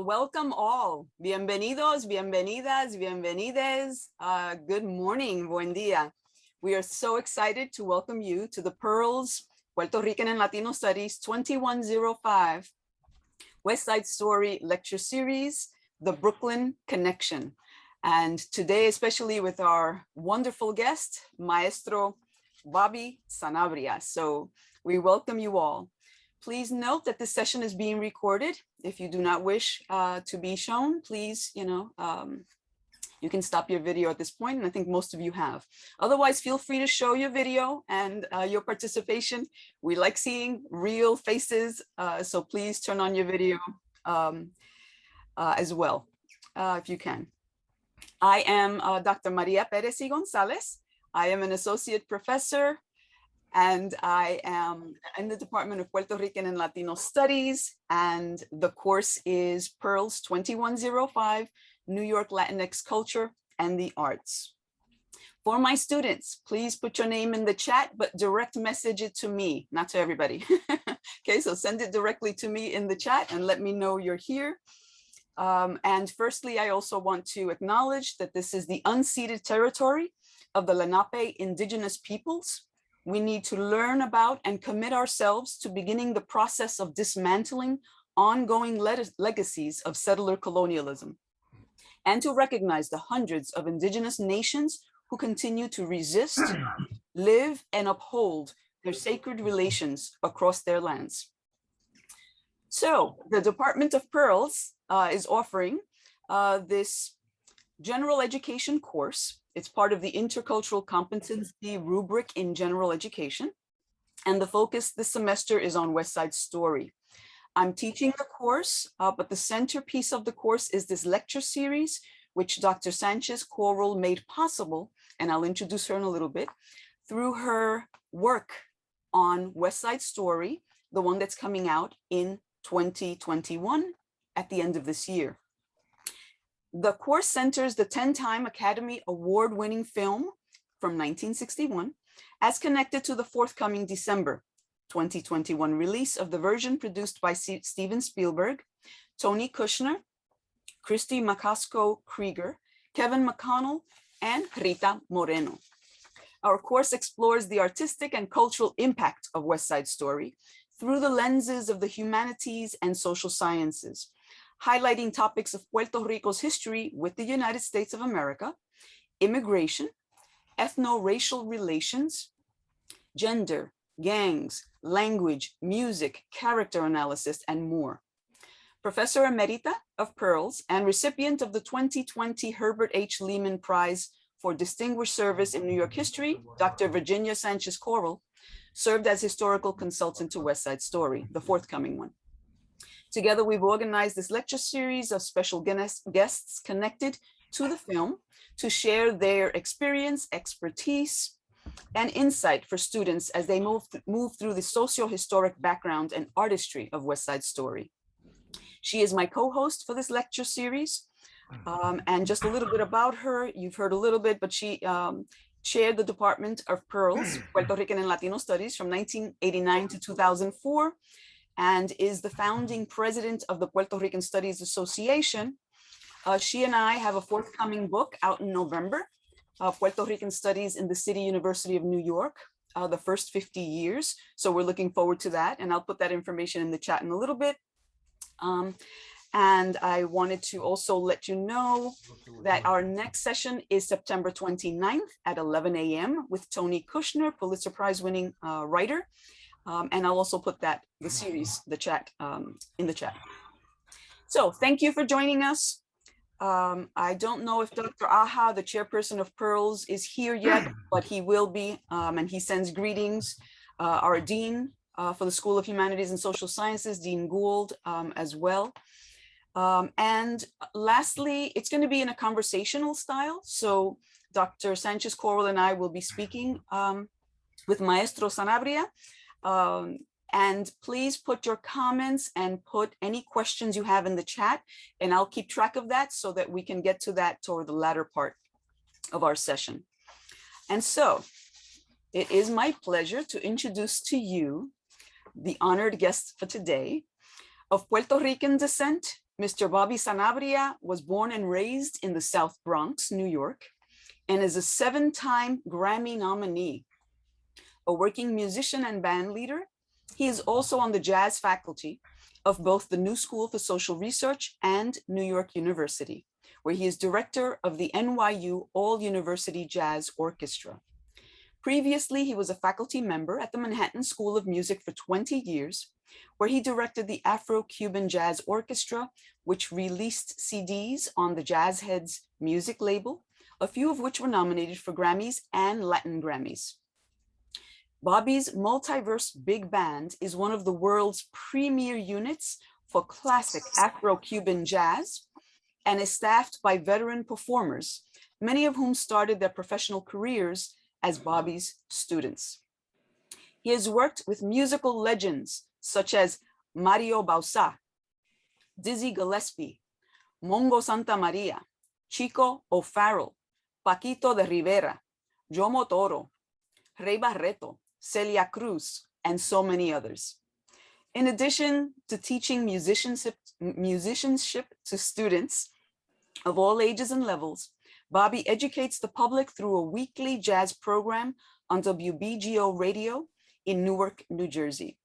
welcome all. Bienvenidos, bienvenidas, bienvenides. Good morning, buen día. We are so excited to welcome you to the Pearls Puerto Rican and Latino Studies 2105 West Side Story Lecture Series, The Brooklyn Connection. And today, especially with our wonderful guest, Maestro Bobby Sanabria. So we welcome you all. Please note that this session is being recorded. If you do not wish to be shown, please, you can stop your video at this point, and I think most of you have. Otherwise, feel free to show your video and your participation. We like seeing real faces, so please turn on your video as well, if you can. I am Dr. María Pérez y González. I am an associate professor, and I am in the Department of Puerto Rican and Latino Studies, and the course is Pearls 2105, New York Latinx Culture and the Arts. For my students, please put your name in the chat, but direct message it to me, not to everybody. Okay, so send it directly to me in the chat and let me know you're here. And firstly, I also want to acknowledge that this is the unceded territory of the Lenape indigenous peoples. We need to learn about and commit ourselves to beginning the process of dismantling ongoing legacies of settler colonialism, and to recognize the hundreds of indigenous nations who continue to resist, live, and uphold their sacred relations across their lands. So the Department of Pearls is offering this general education course. It's part of the intercultural competency rubric in general education. And the focus this semester is on West Side Story. I'm teaching the course, but the centerpiece of the course is this lecture series, which Dr. Sánchez Korrol made possible, and I'll introduce her in a little bit, through her work on West Side Story, the one that's coming out in 2021 at the end of this year. The course centers the 10-time Academy Award-winning film from 1961 as connected to the forthcoming December 2021 release of the version produced by Steven Spielberg, Tony Kushner, Christy McCaskill-Krieger, Kevin McConnell, and Rita Moreno. Our course explores the artistic and cultural impact of West Side Story through the lenses of the humanities and social sciences, highlighting topics of Puerto Rico's history with the United States of America, immigration, ethno-racial relations, gender, gangs, language, music, character analysis, and more. Professor Emerita of Pearls and recipient of the 2020 Herbert H. Lehman Prize for Distinguished Service in New York History, Dr. Virginia Sánchez Korrol, served as historical consultant to West Side Story, the forthcoming one. Together, we've organized this lecture series of special guests connected to the film to share their experience, expertise, and insight for students as they move through the socio-historic background and artistry of West Side Story. She is my co-host for this lecture series. And just a little bit about her, you've heard a little bit, but she chaired the Department of Pearls, Puerto Rican and Latino Studies from 1989 to 2004, and is the founding president of the Puerto Rican Studies Association. She and I have a forthcoming book out in November, Puerto Rican Studies in the City University of New York, the first 50 years. So we're looking forward to that, and I'll put that information in the chat in a little bit. And I wanted to also let you know that our next session is September 29th at 11 a.m. with Tony Kushner, Pulitzer Prize winning writer. And I'll also put that, the series, the chat, in the chat. So thank you for joining us. I don't know if Dr. Aja, the chairperson of Pearls, is here yet, but he will be, and he sends greetings. Our dean for the School of Humanities and Social Sciences, Dean Gould, as well. And lastly, it's going to be in a conversational style. So Dr. Sánchez Korrol and I will be speaking with Maestro Sanabria. And please put your comments and put any questions you have in the chat, and I'll keep track of that so that we can get to that toward the latter part of our session. And so it is my pleasure to introduce to you the honored guest for today, of Puerto Rican descent Mr. Bobby Sanabria was born and raised in the South Bronx, New York, and is a 7-time Grammy nominee. A working musician and band leader, he is also on the jazz faculty of both the New School for Social Research and New York University, where he is director of the NYU All-University Jazz Orchestra. Previously, he was a faculty member at the Manhattan School of Music for 20 years, where he directed the Afro-Cuban Jazz Orchestra, which released CDs on the Jazz Heads music label, a few of which were nominated for Grammys and Latin Grammys. Bobby's Multiverse Big Band is one of the world's premier units for classic Afro-Cuban jazz and is staffed by veteran performers, many of whom started their professional careers as Bobby's students. He has worked with musical legends such as Mario Bauzá, Dizzy Gillespie, Mongo Santa Maria, Chico O'Farrell, Paquito de Rivera, Jomo Toro, Rey Barreto, Celia Cruz, and so many others. In addition to teaching musicianship to students of all ages and levels, Bobby educates the public through a weekly jazz program on WBGO radio in Newark, New Jersey.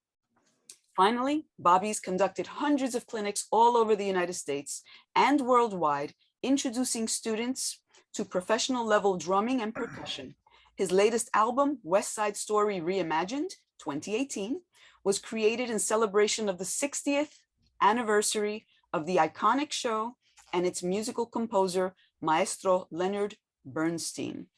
Finally, Bobby's conducted hundreds of clinics all over the United States and worldwide, introducing students to professional level drumming and percussion. His latest album, Side Story Reimagined, 2018, was created in celebration of the 60th anniversary of the iconic show and its musical composer, Maestro Leonard Bernstein.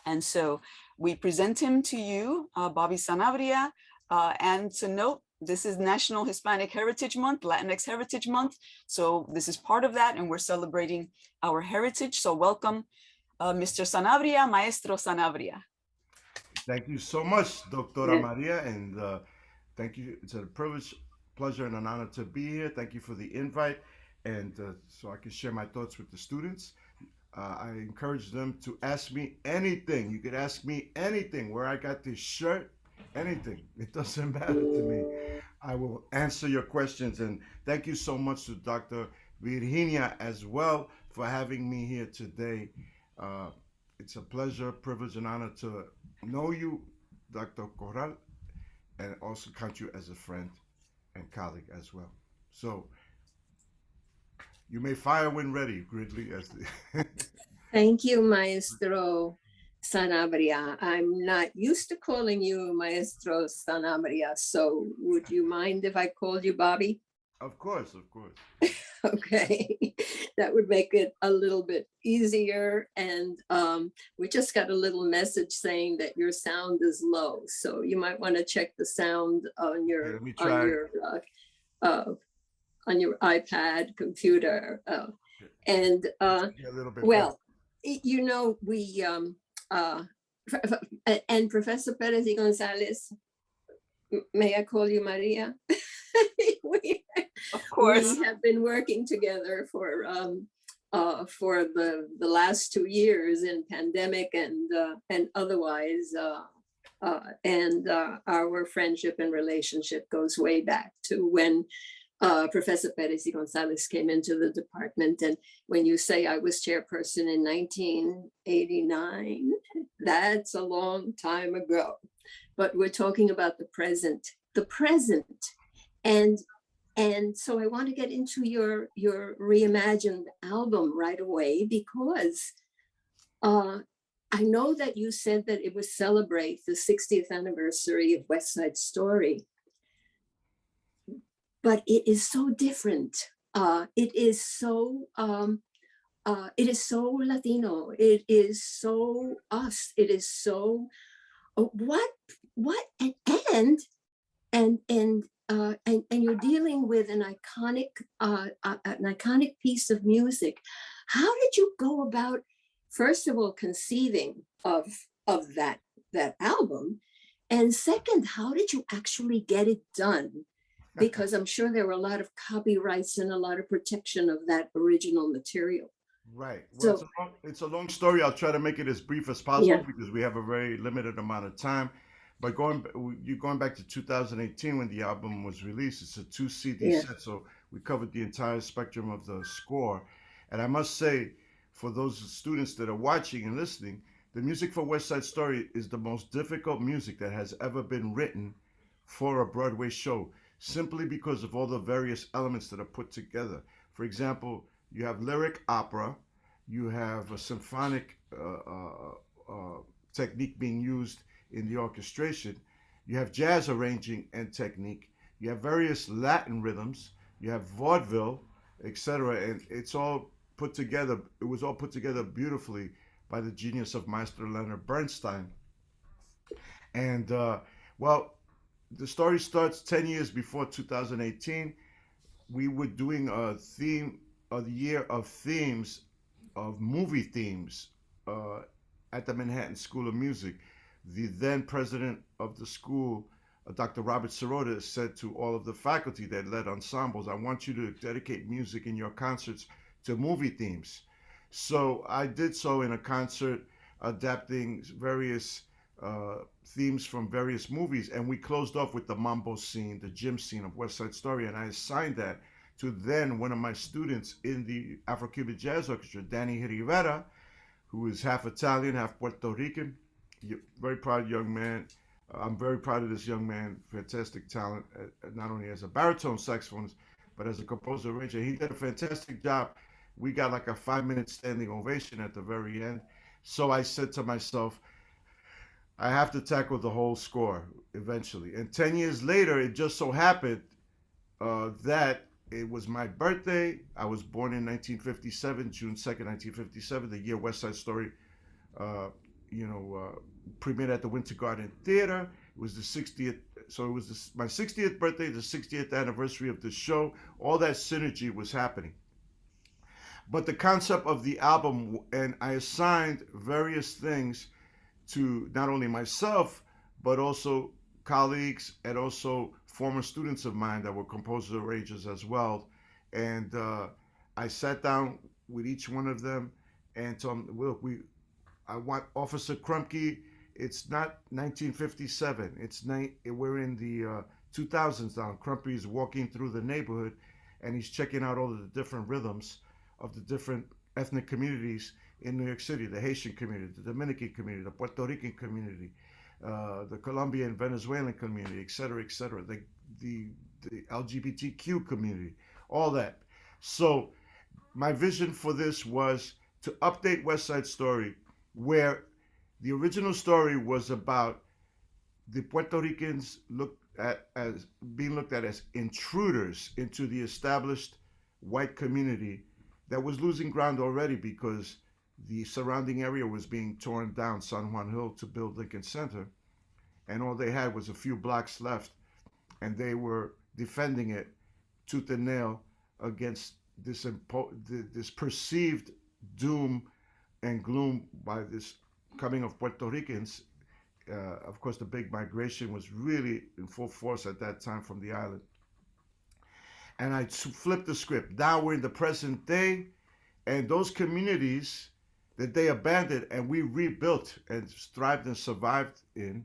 And so we present him to you, Bobby Sanabria, and to note, this is National Hispanic Heritage Month, Latinx Heritage Month. So this is part of that, and we're celebrating our heritage. So welcome, Mr. Sanabria, Maestro Sanabria. Thank you so much, Doctora Maria, and thank you. It's a privilege, pleasure, and an honor to be here. Thank you for the invite, and so I can share my thoughts with the students. I encourage them to ask me anything. You could ask me anything, where I got this shirt, anything. It doesn't matter to me. I will answer your questions, and thank you so much to Dr. Virginia as well for having me here today. It's a pleasure, privilege, and honor to know you, Dr. Korrol, and also count you as a friend and colleague as well. So you may fire when ready, Gridley. Thank you, Maestro Sanabria. I'm not used to calling you Maestro Sanabria, so would you mind if I called you Bobby? Of course, of course. Okay, that would make it a little bit easier. And we just got a little message saying that your sound is low, so you might want to check the sound on your iPad, computer, and well, you know, we and Professor Pérez y González, may I call you Maria? Of course. We have been working together for the last 2 years in pandemic and otherwise, and our friendship and relationship goes way back to when Professor Pérez y González came into the department. And when you say I was chairperson in 1989, that's a long time ago. But we're talking about the present. And so I want to get into your reimagined album right away, because I know that you said that it would celebrate the 60th anniversary of West Side Story, but it is so different. It is so Latino. It is so us. It is so what and you're dealing with an iconic piece of music. How did you go about, first of all, conceiving of that album, and second, how did you actually get it done? Because I'm sure there were a lot of copyrights and a lot of protection of that original material. Right. Well, so it's a long story. I'll try to make it as brief as possible because we have a very limited amount of time. But you're going back to 2018 when the album was released. It's a 2 CD set. So We covered the entire spectrum of the score. And I must say, for those students that are watching and listening, the music for West Side Story is the most difficult music that has ever been written for a Broadway show, simply because of all the various elements that are put together. For example, you have lyric opera, you have a symphonic technique being used in the orchestration, you have jazz arranging and technique, you have various Latin rhythms, you have vaudeville, etc. And it's all put together, it was all put together beautifully by the genius of Maestro Leonard Bernstein. And well, the story starts 10 years before 2018. We were doing a theme of the year of themes, of movie themes, uh, at the Manhattan School of Music. The then president of the school, Dr. Robert Sirota, said to all of the faculty that led ensembles, I want you to dedicate music in your concerts to movie themes. So I did so in a concert adapting various themes from various movies, and we closed off with the mambo scene, the gym scene of West Side Story, and I assigned that to then one of my students in the Afro-Cuban Jazz Orchestra, Danny Rivera, who is half Italian, half Puerto Rican. Very proud young man. I'm very proud of this young man. Fantastic talent, not only as a baritone saxophonist, but as a composer arranger. He did a fantastic job. We got like a 5 minute standing ovation at the very end. So I said to myself, I have to tackle the whole score eventually. And 10 years later, it just so happened that it was my birthday. I was born in 1957, June 2nd, 1957, the year West Side Story, uh, premiered at the Winter Garden Theater. It was the 60th, so it was my 60th birthday, the 60th anniversary of the show. All that synergy was happening. But the concept of the album, and I assigned various things to not only myself, but also colleagues and also former students of mine that were composers arrangers as well. And I sat down with each one of them and told them, look, I want Officer Krumke. It's not 1957. We're in the 2000s now. Krumke is walking through the neighborhood and he's checking out all of the different rhythms of the different ethnic communities in New York City, the Haitian community, the Dominican community, the Puerto Rican community, the Colombian, Venezuelan community, et cetera, the LGBTQ community, all that. So my vision for this was to update West Side Story, where the original story was about the Puerto Ricans being looked at as intruders into the established white community that was losing ground already because the surrounding area was being torn down, San Juan Hill, to build Lincoln Center, and all they had was a few blocks left, and they were defending it tooth and nail against this perceived doom and gloom by this coming of Puerto Ricans. Of course, the big migration was really in full force at that time from the island. And I flipped the script. Now we're in the present day, and those communities that they abandoned and we rebuilt and thrived and survived in,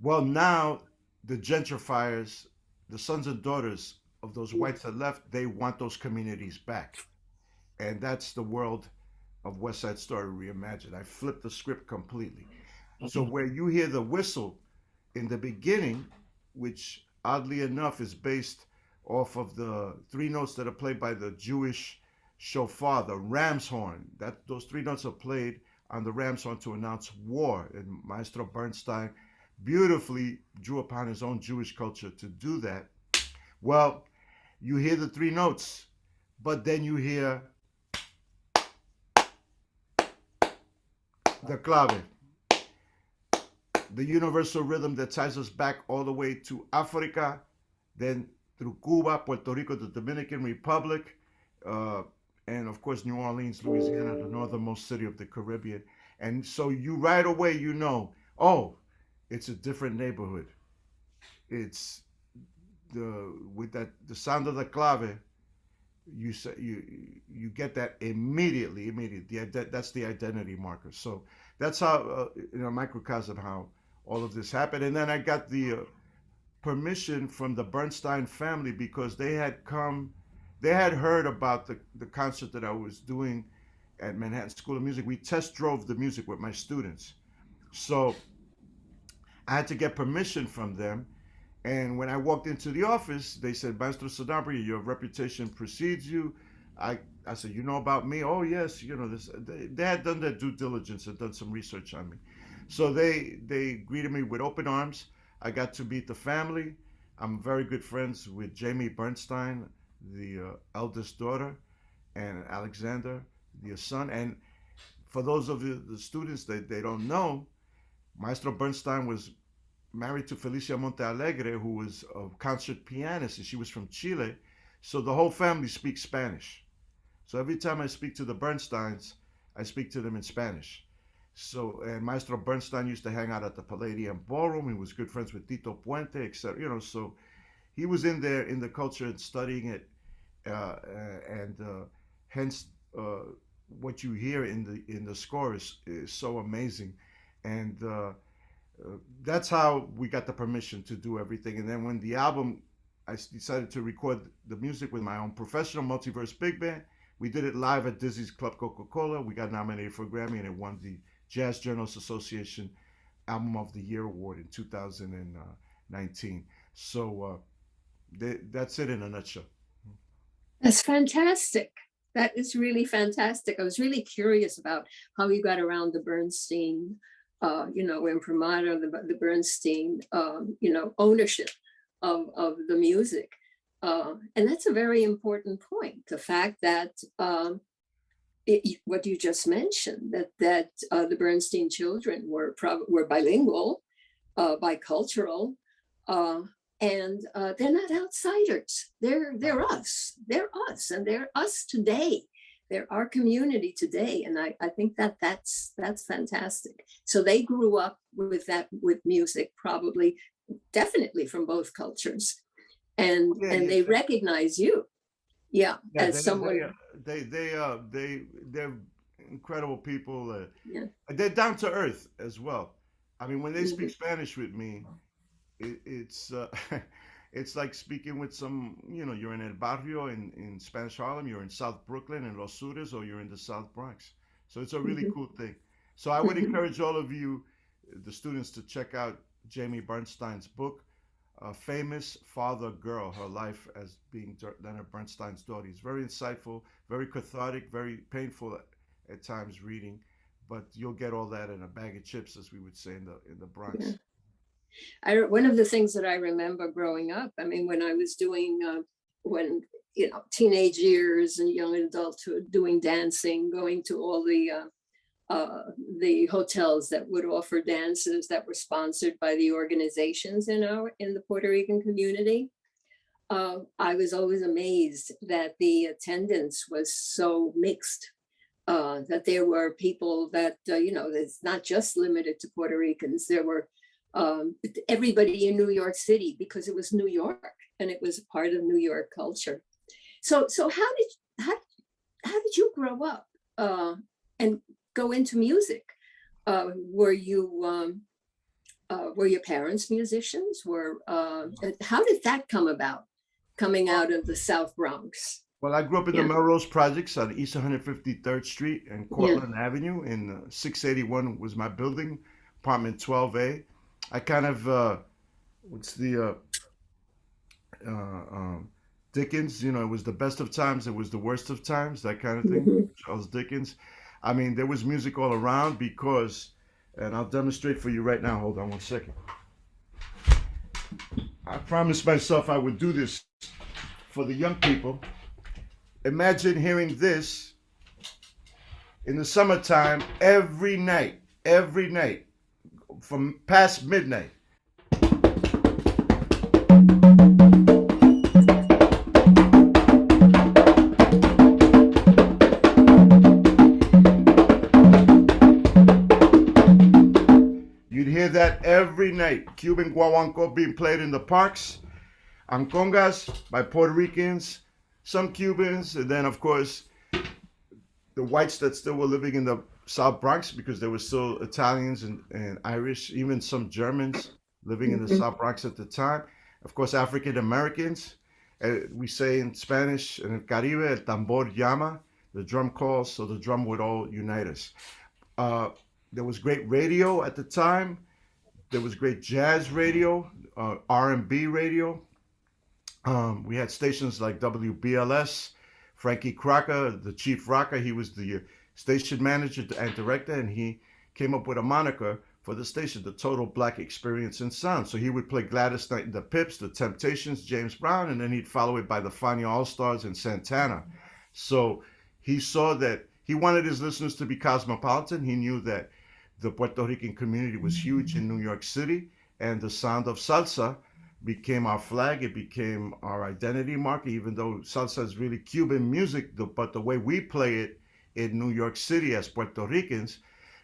well, now the gentrifiers, the sons and daughters of those whites that left, they want those communities back. And that's the world of West Side Story Reimagined. I flipped the script completely. So where you hear the whistle in the beginning, which oddly enough is based off of the three notes that are played by the Jewish shofar, the ram's horn. Those three notes are played on the ram's horn to announce war. And Maestro Bernstein beautifully drew upon his own Jewish culture to do that. Well, you hear the three notes, but then you hear the clave, the universal rhythm that ties us back all the way to Africa, then through Cuba, Puerto Rico, the Dominican Republic, and of course New Orleans, Louisiana, the northernmost city of the Caribbean. And so you right away you know, oh, it's a different neighborhood. It's the sound of the clave. You get that immediately. That's the identity marker. So that's how in a microcosm how all of this happened. And then I got the permission from the Bernstein family because they had come they had heard about the concert that I was doing at Manhattan School of Music. We test drove the music with my students. So I had to get permission from them. And when I walked into the office, they said, Maestro Sanabria, your reputation precedes you. I said, you know about me? Oh, yes. You know, they had done their due diligence and done some research on me. So they greeted me with open arms. I got to meet the family. I'm very good friends with Jamie Bernstein, the eldest daughter, and Alexander, the son. And for those of the students that they don't know, Maestro Bernstein was married to Felicia Montealegre, who was a concert pianist, and she was from Chile. So the whole family speaks Spanish. So every time I speak to the Bernsteins, I speak to them in Spanish. So, and Maestro Bernstein used to hang out at the Palladium Ballroom. He was good friends with Tito Puente, etc. You know, so he was in there in the culture and studying it, and hence what you hear in the score is so amazing, and that's how we got the permission to do everything. And then when the album, I decided to record the music with my own professional Multiverse Big Band. We did it live at Dizzy's Club Coca-Cola. We got nominated for a Grammy, and it won the Jazz Journalists Association Album of the Year Award in 2019. So that's it in a nutshell. That's fantastic. That is really fantastic. I was really curious about how you got around the Bernstein, imprimatur, the Bernstein, ownership of the music. And that's a very important point. The fact that what you just mentioned, that the Bernstein children were bilingual, bicultural, and they're not outsiders. They're us. They're us, and they're us today. They're our community today, and I think that's fantastic. So they grew up with music, probably, definitely from both cultures, and they recognize you, as someone. They're incredible people. They're down to earth as well. I mean, when they speak Spanish with me, it's it's like speaking with some, you're in El Barrio in Spanish Harlem, you're in South Brooklyn in Los Sudes, or you're in the South Bronx. So it's a really cool thing. So I would encourage all of you, the students, to check out Jamie Bernstein's book, Famous Father Girl, Her Life as Being Leonard Bernstein's Daughter. It's very insightful, very cathartic, very painful at times reading, but you'll get all that in a bag of chips, as we would say in the Bronx. One of the things that I remember growing up, I mean, when I was doing, teenage years and young adulthood, doing dancing, going to all the hotels that would offer dances that were sponsored by the organizations in the Puerto Rican community. I was always amazed that the attendance was so mixed, that there were people that, it's not just limited to Puerto Ricans. There were everybody in New York City, because it was New York and it was part of New York culture. So how did you grow up and go into music? Were your parents musicians? How did that come about, coming out of the South Bronx? Well, I grew up in the Melrose Projects on East 153rd Street and Cortlandt Avenue. In 681 was my building, apartment 12A. I kind of, Dickens, it was the best of times, it was the worst of times, that kind of thing. Charles Dickens. I mean, there was music all around because, and I'll demonstrate for you right now. Hold on one second. I promised myself I would do this for the young people. Imagine hearing this in the summertime every night, from past midnight. You'd hear that every night. Cuban guaguancó being played in the parks, congas by Puerto Ricans, some Cubans, and then of course the whites that still were living in the South Bronx, because there were still Italians and Irish, even some Germans living in the South Bronx at the time. Of course, African Americans. We say in Spanish, in el Caribe, el tambor llama, the drum calls, so the drum would all unite us. Uh, there was great radio at the time. There was great jazz radio, R&B radio. We had stations like WBLS, Frankie Crocker, the chief rocker. He was the station manager and director, and he came up with a moniker for the station, the Total Black Experience and Sound. So he would play Gladys Knight and the Pips, the Temptations, James Brown, and then he'd follow it by the Fania All Stars and Santana. So he saw that he wanted his listeners to be cosmopolitan. He knew that the Puerto Rican community was huge in New York City, and the sound of salsa became our flag. It became our identity marker, even though salsa is really Cuban music, but the way we play it in New York City as Puerto Ricans,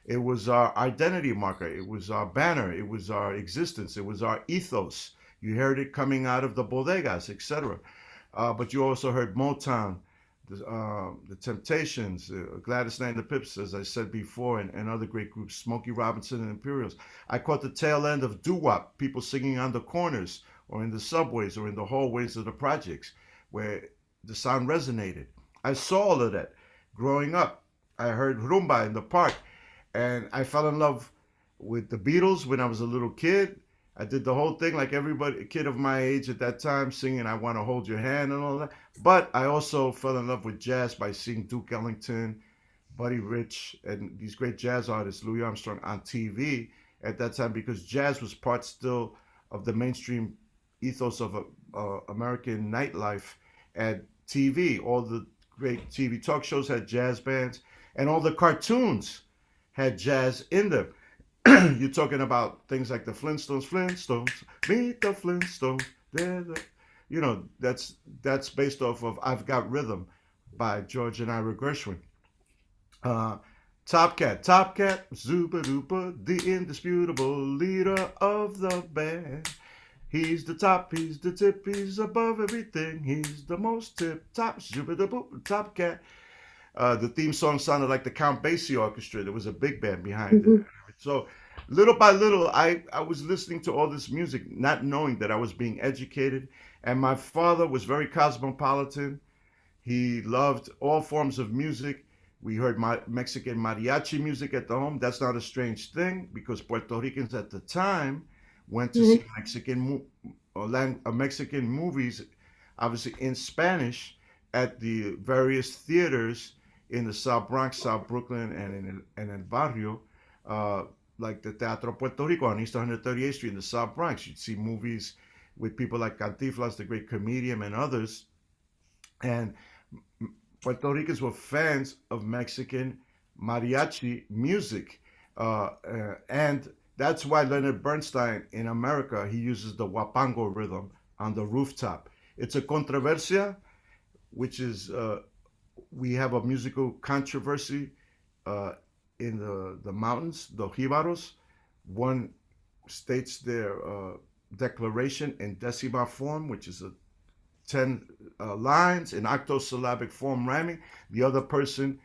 it was our identity marker. It was our banner. It was our existence. It was our ethos. You heard it coming out of the bodegas, etc. But you also heard Motown, the Temptations, Gladys Knight and the Pips, as I said before, and other great groups, Smokey Robinson and Imperials. I caught the tail end of doo-wop, people singing on the corners or in the subways or in the hallways of the projects where the sound resonated. I saw all of that growing up. I heard rumba in the park, and I fell in love with the Beatles when I was a little kid. I did the whole thing like everybody, a kid of my age at that time, singing I Want to Hold Your Hand and all that. But I also fell in love with jazz by seeing Duke Ellington, Buddy Rich, and these great jazz artists, Louis Armstrong, on TV at that time, because jazz was part still of the mainstream ethos of American nightlife at TV. All the great TV talk shows had jazz bands, and all the cartoons had jazz in them. You're talking about things like the Flintstones, meet the Flintstones. That's based off of I've Got Rhythm by George and Ira Gershwin. Top Cat, Zuba Duper, the indisputable leader of the band. He's the top, he's the tip, he's above everything. He's the most tip top, Zuba Duper, Top Cat. The theme song sounded like the Count Basie Orchestra. There was a big band behind it. So little by little, I was listening to all this music, not knowing that I was being educated. And my father was very cosmopolitan. He loved all forms of music. We heard Mexican mariachi music at the home. That's not a strange thing because Puerto Ricans at the time went to see Mexican movies, obviously in Spanish, at the various theaters in the South Bronx, South Brooklyn, and in El Barrio, like the Teatro Puerto Rico on East 138th Street in the South Bronx. You'd see movies with people like Cantinflas, the great comedian, and others. And Puerto Ricans were fans of Mexican mariachi music. And that's why Leonard Bernstein in America, he uses the huapango rhythm on the rooftop. It's a controversia, which is we have a musical controversy in the mountains, the Jibaros. One states their declaration in decimal form, which is a 10 lines in octosyllabic form rhyming. The other person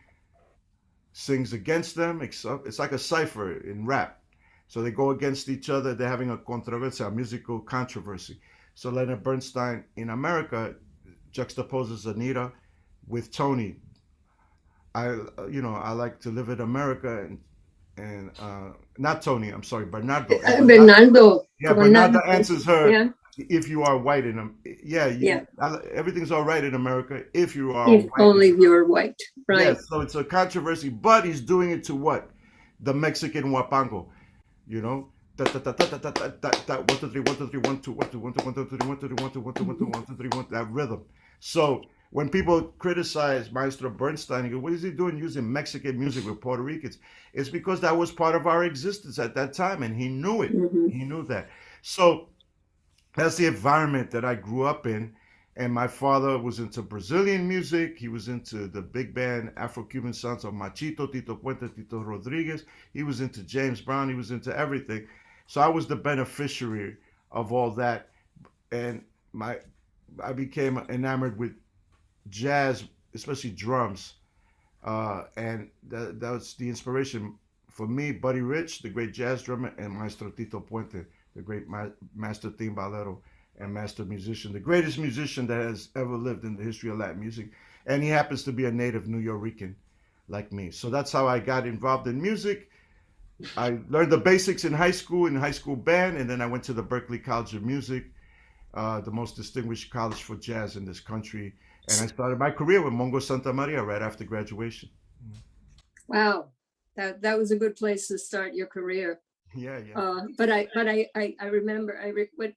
sings against them. It's like a cipher in rap. So they go against each other. They're having a controversia, a musical controversy. So Leonard Bernstein in America juxtaposes Anita with Tony. I like to live in America, and not Tony. I'm sorry, Bernardo. Bernardo. Yeah, Bernardo answers her. If you are white in everything's all right in America if you are if white. Only if you're white, right? Yes, so it's a controversy, but he's doing it to what? The Mexican huapango, you know. One two three 1 2 3 1 2 1 2 1 2 1 2 3 1 2 3 1 2 1 2 1 2 1 2 3 1, that rhythm. So when people criticize Maestro Bernstein, you go, what is he doing using Mexican music with Puerto Ricans? It's because that was part of our existence at that time, and he knew it. He knew that. So that's the environment that I grew up in. And my father was into Brazilian music. He was into the big band Afro-Cuban sounds of Machito, Tito Puente, Tito Rodriguez. He was into James Brown. He was into everything. So I was the beneficiary of all that. And I became enamored with jazz, especially drums. And that was the inspiration for me. Buddy Rich, the great jazz drummer, and Maestro Tito Puente, the great master timbalero and master musician, the greatest musician that has ever lived in the history of Latin music. And he happens to be a native New Yorican like me. So that's how I got involved in music. I learned the basics in high school band, and then I went to the Berklee College of Music, the most distinguished college for jazz in this country. And I started my career with Mongo Santa Maria right after graduation. Wow, that was a good place to start your career. Yeah, yeah. But I remember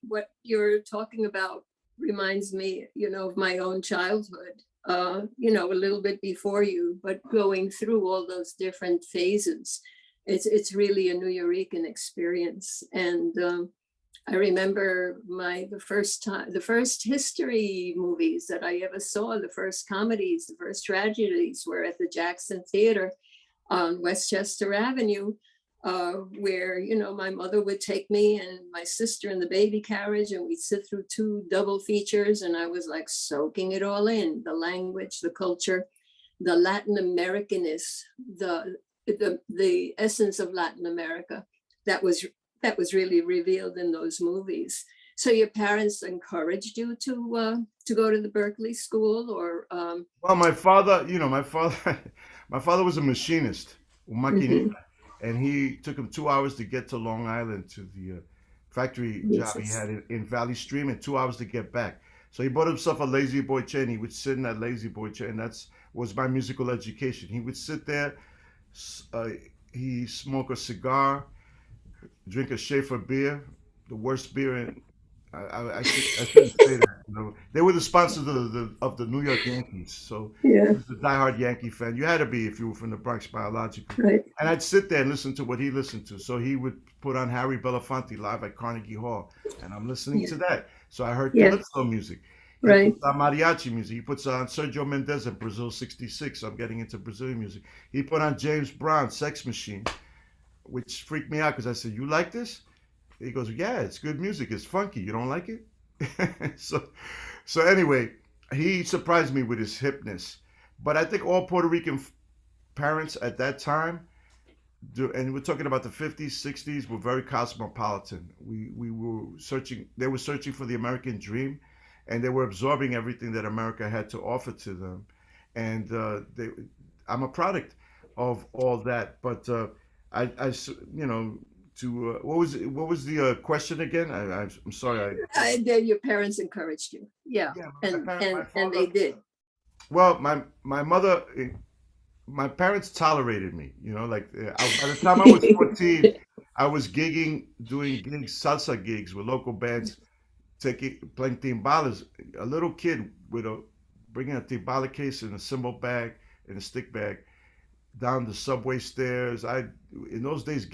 what you're talking about reminds me, of my own childhood. A little bit before you, but going through all those different phases. It's really a New Yorican experience. And I remember the first history movies that I ever saw, the first comedies, the first tragedies were at the Jackson Theater on Westchester Avenue, where, my mother would take me and my sister in the baby carriage, and we'd sit through 2 double features. And I was like soaking it all in, the language, the culture, the Latin Americanness, the essence of Latin America that was really revealed in those movies. So your parents encouraged you to go to the Berklee School, or Well, my father, my father was a machinist, un maquinista, and he took him 2 hours to get to Long Island to the factory job he had in Valley Stream, and 2 hours to get back. So he bought himself a lazy boy chair, and he would sit in that lazy boy chair, and that's was my musical education. He would sit there, he smoke a cigar, drink a Schaefer beer, the worst beer in. I shouldn't say that. They were the sponsors of the New York Yankees, so he was a diehard Yankee fan. You had to be if you were from the Bronx biologically. right? And I'd sit there and listen to what he listened to. So he would put on Harry Belafonte live at Carnegie Hall, and I'm listening to that. So I heard calypso music. He Right. puts on mariachi music. He puts on Sergio Mendes at Brazil '66. I'm getting into Brazilian music. He put on James Brown, Sex Machine, which freaked me out because I said, "You like this?" He goes, "Yeah, it's good music. It's funky. You don't like it?" so anyway, he surprised me with his hipness. But I think all Puerto Rican parents at that time, and we're talking about the '50s, '60s, were very cosmopolitan. We were searching. They were searching for the American dream, and they were absorbing everything that America had to offer to them. And I'm a product of all that. But what was the question again? I'm sorry. Your parents encouraged you, yeah, Yeah, and they did. Well, my mother, my parents tolerated me. By the time I was 14, I was gigging, doing gigs, salsa gigs with local bands, playing timbales. A little kid bringing a timbale case in a cymbal bag, in a stick bag, down the subway stairs. In those days,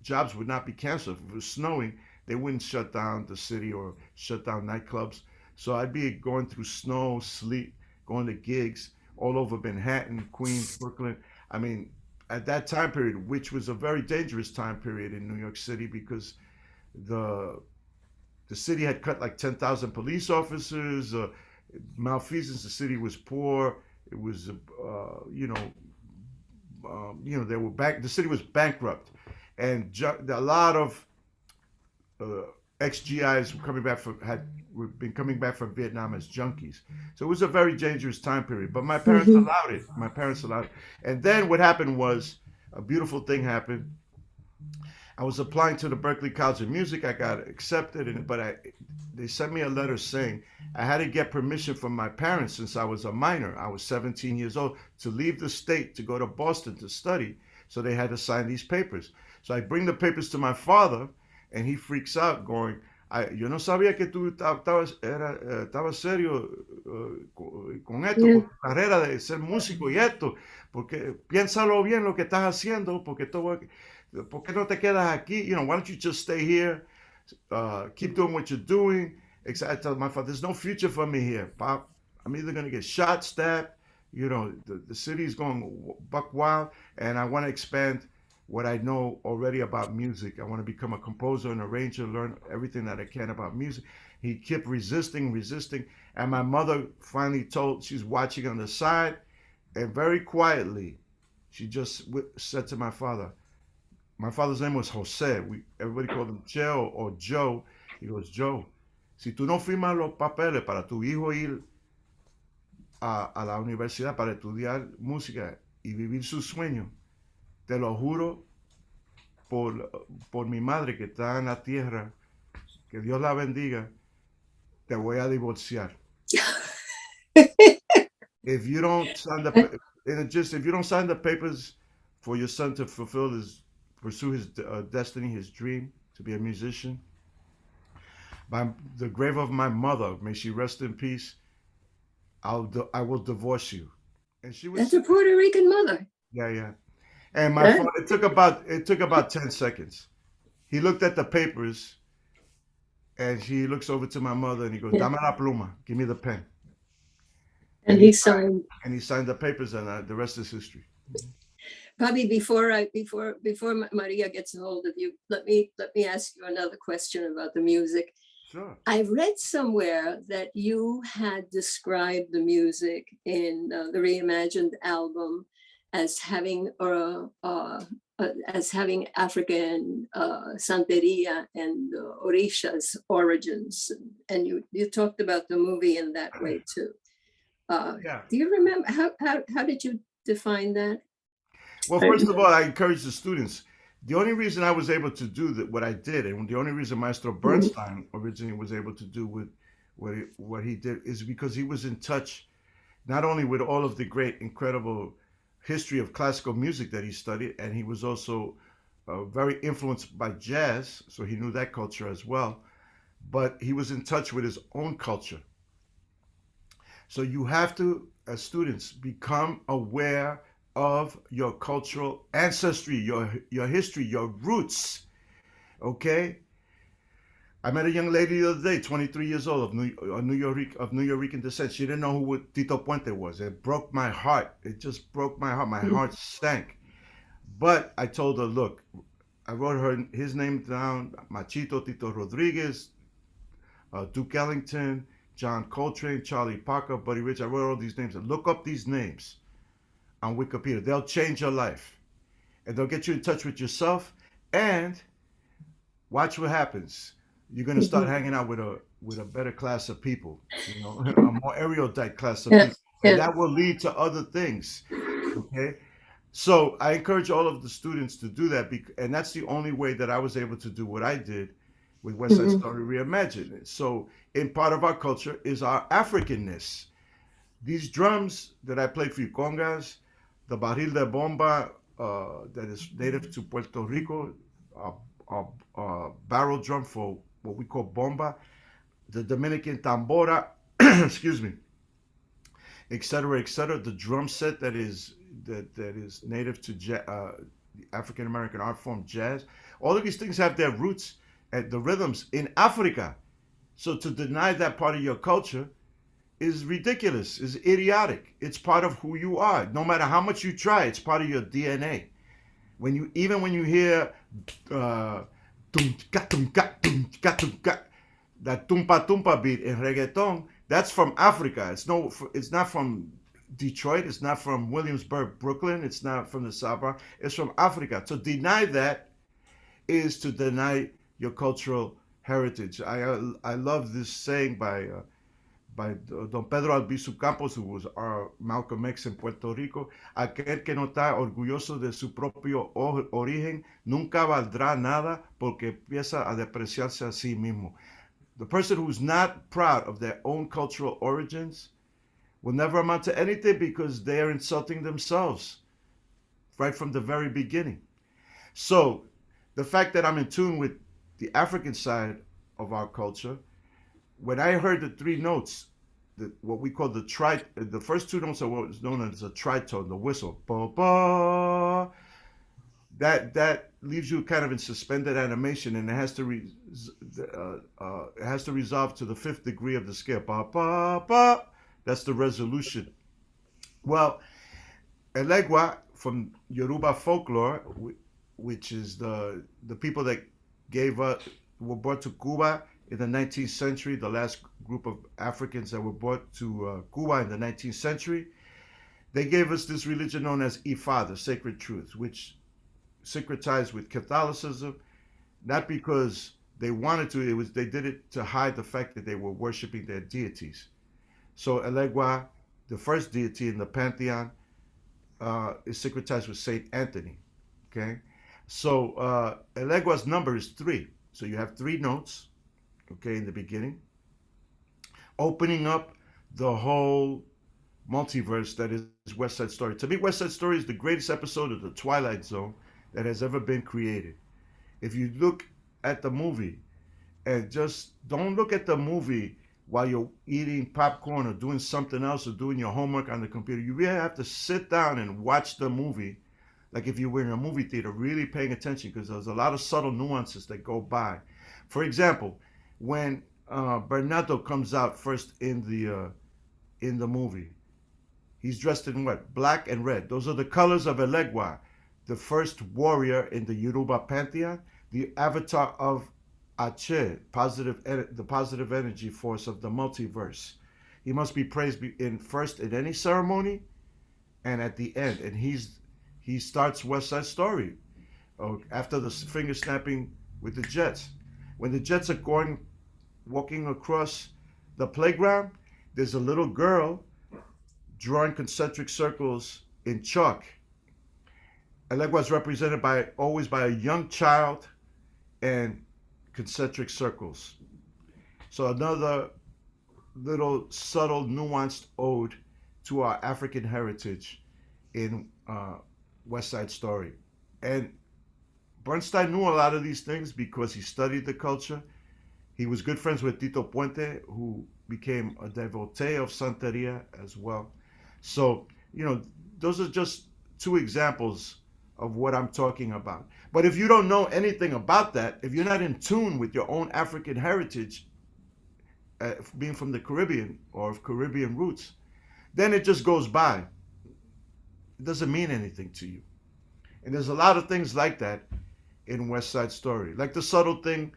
jobs would not be canceled. If it was snowing, they wouldn't shut down the city or shut down nightclubs. So I'd be going through snow, sleet, going to gigs all over Manhattan, Queens, Brooklyn. I mean, at that time period, which was a very dangerous time period in New York City, because the city had cut like 10,000 police officers, malfeasance. The city was poor. It was, they were the city was bankrupt, and a lot of ex-GIs were been coming back from Vietnam as junkies. So it was a very dangerous time period. But my parents allowed it. My parents allowed it. And then what happened was a beautiful thing happened. I was applying to the Berklee College of Music. I got accepted, but they sent me a letter saying I had to get permission from my parents since I was a minor. I was 17 years old to leave the state to go to Boston to study. So they had to sign these papers. So I bring the papers to my father, and he freaks out, going, "Yo no sabía que tú estabas serio con esto, con tu carrera de ser músico y esto, porque piénsalo bien lo que estás haciendo, ¿por qué no te quedas aquí? Why don't you just stay here, keep doing what you're doing?" I tell my father, "There's no future for me here, Pop. I'm either going to get shot, stabbed, the city's going buck wild, and I want to expand what I know already about music. I want to become a composer and arranger, learn everything that I can about music." He kept resisting, and my mother finally she's watching on the side, and very quietly, she just said to my father, my father's name was Jose. Everybody called him Joe or Joe. He goes, "Joe, Si tú no firmas los papeles para tu hijo ir a la universidad para estudiar música y vivir su sueño, te lo juro por mi madre que está en la tierra, que Dios la bendiga, te voy a divorciar. If you don't sign the if you don't sign the papers for your son to pursue his destiny, his dream to be a musician, by the grave of my mother, may she rest in peace, I will divorce you. And she was That's a Puerto Rican mother. yeah. And my father, it took about 10 seconds. He looked at the papers and he looks over to my mother and he goes, Yeah. Dame la pluma, give me the pen. And he signed. And he signed the papers and the rest is history. Bobby, before Maria gets a hold of you, let me ask you another question about the music. Sure. I read somewhere that you had described the music in the Reimagined album as having African Santeria and Orishas origins, and you talked about the movie in that way too. Yeah. Do you remember how did you define that? Well, first of all, I encourage the students. The only reason I was able to do what I did, and the only reason Maestro Bernstein originally was able to do with what he did, is because he was in touch not only with all of the great, incredible history of classical music that he studied, and he was also very influenced by jazz, so he knew that culture as well, but he was in touch with his own culture. So you have to, as students, become aware of your cultural ancestry, your history, your roots. Okay? I met a young lady the other day, 23 years old, of New York descent. She didn't know who Tito Puente was. It broke my heart. It just broke my heart. My heart sank. But I told her, look, I wrote his name down, Machito, Tito Rodriguez, Duke Ellington, John Coltrane, Charlie Parker, Buddy Rich. I wrote all these names. Look up these names on Wikipedia. They'll change your life. And they'll get you in touch with yourself. And watch what happens. You're going to start hanging out with a better class of people, you know, a more erudite class of people. And that will lead to other things. Okay? So I encourage all of the students to do that. And that's the only way that I was able to do what I did with West Side Story Reimagined. So in part of our culture is our Africanness. These drums that I played for you, congas, the barril de bomba that is native to Puerto Rico, barrel drum for what we call bomba, the Dominican tambora, excuse me, etc., etc. The drum set that is native to the African American art form jazz. All of these things have their roots at the rhythms in Africa. So to deny that part of your culture is ridiculous, is idiotic. It's part of who you are. No matter how much you try, it's part of your DNA. Even when you hear that tumpa tumpa beat in reggaeton, that's from Africa. It's not from Detroit. It's not from Williamsburg, Brooklyn. It's not from the South Bronx. It's from Africa. To deny that is to deny your cultural heritage. I love this saying by Don Pedro Albizu Campos, who was our Malcolm X in Puerto Rico. Aquel que no está orgulloso de su propio origen nunca valdrá nada porque empieza a despreciarse a sí mismo. The person who's not proud of their own cultural origins will never amount to anything because they are insulting themselves right from the very beginning. So the fact that I'm in tune with the African side of our culture, when I heard the three notes, what we call the first two notes are what is known as a tritone, the whistle, ba ba. That leaves you kind of in suspended animation, and it has to resolve to the fifth degree of the scale, ba ba ba. That's the resolution. Well, Elegua from Yoruba folklore, which is the people that were brought to Cuba in the 19th century, the last group of Africans that were brought to Cuba in the 19th century, they gave us this religion known as Ifa, the sacred truth, which syncretized with Catholicism, not because they wanted to. They did it to hide the fact that they were worshiping their deities. So Elegua, the first deity in the pantheon, is syncretized with Saint Anthony. Okay, so Elegua's number is three. So you have three notes. Okay, in the beginning, opening up the whole multiverse that is West Side Story. To me, West Side Story is the greatest episode of the Twilight Zone that has ever been created. If you look at the movie, and just don't look at the movie while you're eating popcorn or doing something else or doing your homework on the computer. You really have to sit down and watch the movie like if you were in a movie theater, really paying attention, because there's a lot of subtle nuances that go by. For example, when Bernardo comes out first in the movie, he's dressed in what? Black and red. Those are the colors of Elegua, the first warrior in the Yoruba pantheon, the avatar of Ache, the positive energy force of the multiverse. He must be praised in first in any ceremony and at the end. And he starts West Side Story after the finger snapping with the Jets. When the Jets are walking across the playground, there's a little girl drawing concentric circles in chalk. Elegua is represented always by a young child and concentric circles. So another little subtle, nuanced ode to our African heritage in West Side Story. And Bernstein knew a lot of these things because he studied the culture. He was good friends with Tito Puente, who became a devotee of Santeria as well. So, those are just two examples of what I'm talking about. But if you don't know anything about that, if you're not in tune with your own African heritage, being from the Caribbean or of Caribbean roots, then it just goes by. It doesn't mean anything to you. And there's a lot of things like that in West Side Story, like the subtle thing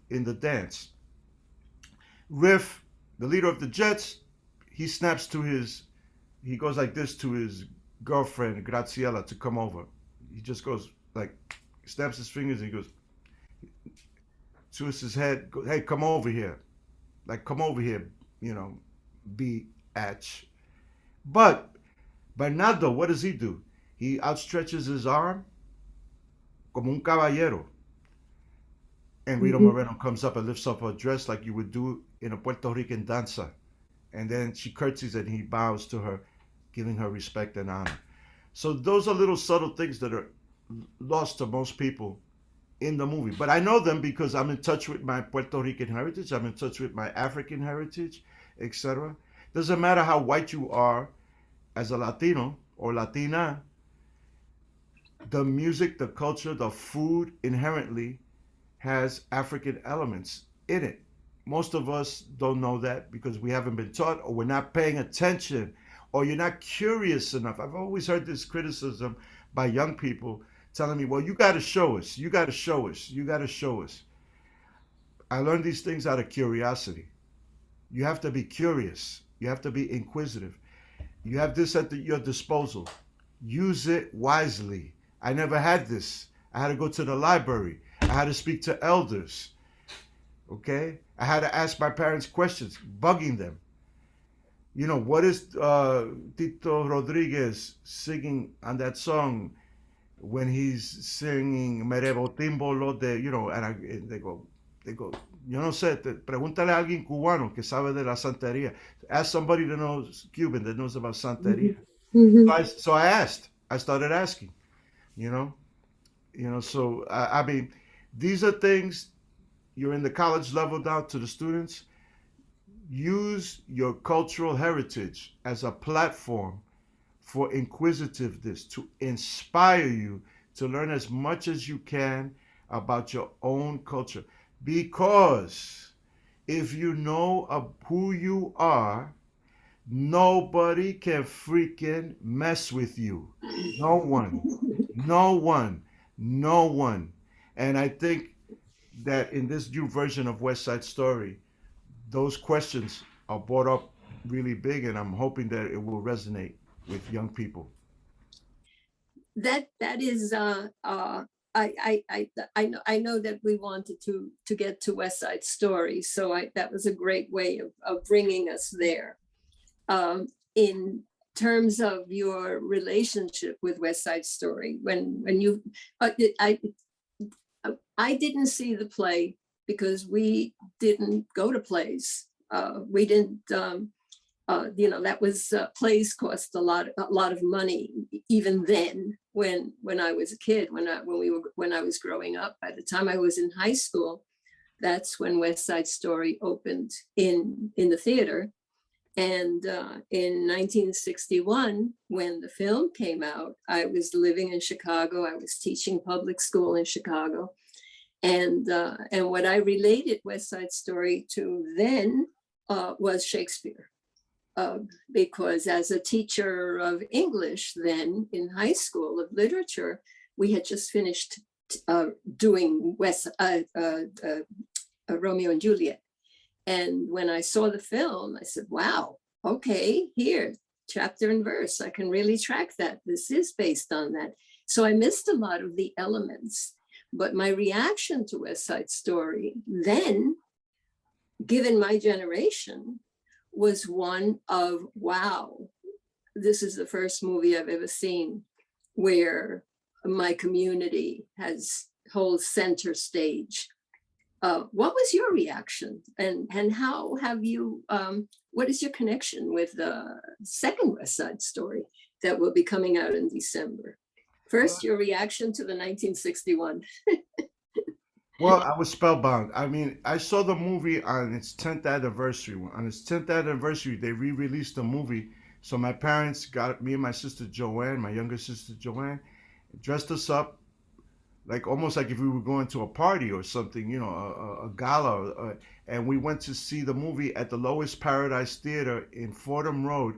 in the dance. Riff, the leader of the Jets, he goes like this to his girlfriend, Graciela, to come over. He just goes snaps his fingers and he goes, twists his head, goes, hey, come over here. Come over here, be atch. But Bernardo, what does he do? He outstretches his arm como un caballero. And Rita Moreno comes up and lifts up her dress like you would do in a Puerto Rican danza. And then she curtsies and he bows to her, giving her respect and honor. So those are little subtle things that are lost to most people in the movie. But I know them because I'm in touch with my Puerto Rican heritage. I'm in touch with my African heritage, etc. Doesn't matter how white you are as a Latino or Latina, the music, the culture, the food inherently has African elements in it. Most of us don't know that because we haven't been taught, or we're not paying attention, or you're not curious enough. I've always heard this criticism by young people telling me, well, you got to show us, you got to show us, you got to show us. I learned these things out of curiosity. You have to be curious. You have to be inquisitive. You have this at your disposal. Use it wisely. I never had this. I had to go to the library. I had to speak to elders. Okay? I had to ask my parents questions, bugging them. What is Tito Rodriguez singing on that song when he's singing Merebo Timbolo de, and they go, yo no sé, pregúntale a alguien cubano que sabe de la santería. Ask somebody that knows Cuban, that knows about santería. So I asked. I started asking, so I mean, these are things. You're in the college level now to the students. Use your cultural heritage as a platform for inquisitiveness, to inspire you to learn as much as you can about your own culture. Because if you know who you are, nobody can freaking mess with you. No one. No one. No one. And I think that in this new version of West Side Story, those questions are brought up really big, and I'm hoping that it will resonate with young people. That is I know that we wanted to get to West Side Story, so that was a great way of bringing us there. In terms of your relationship with West Side Story, when you, I didn't see the play because we didn't go to plays. We didn't. That was plays cost a lot of money even then when I was a kid, when I was growing up. By the time I was in high school, that's when West Side Story opened in the theater. And in 1961, when the film came out, I was living in Chicago. I was teaching public school in Chicago, and what I related West Side Story to then was Shakespeare. Because as a teacher of English then in high school of literature, we had just finished doing Romeo and Juliet. And when I saw the film, I said, wow, okay, here, chapter and verse, I can really track that. This is based on that. So I missed a lot of the elements, but my reaction to West Side Story then, given my generation, was one of, wow, this is the first movie I've ever seen where my community holds center stage. What was your reaction, and how have you, what is your connection with the second West Side Story that will be coming out in December? First, your reaction to the 1961. Well, I was spellbound. I mean, I saw the movie on its 10th anniversary. On its 10th anniversary, they re-released the movie. So my parents got me and my sister Joanne, my younger sister Joanne, dressed us up like almost like if we were going to a party or something, a gala. And we went to see the movie at the Lois Paradise Theater in Fordham Road,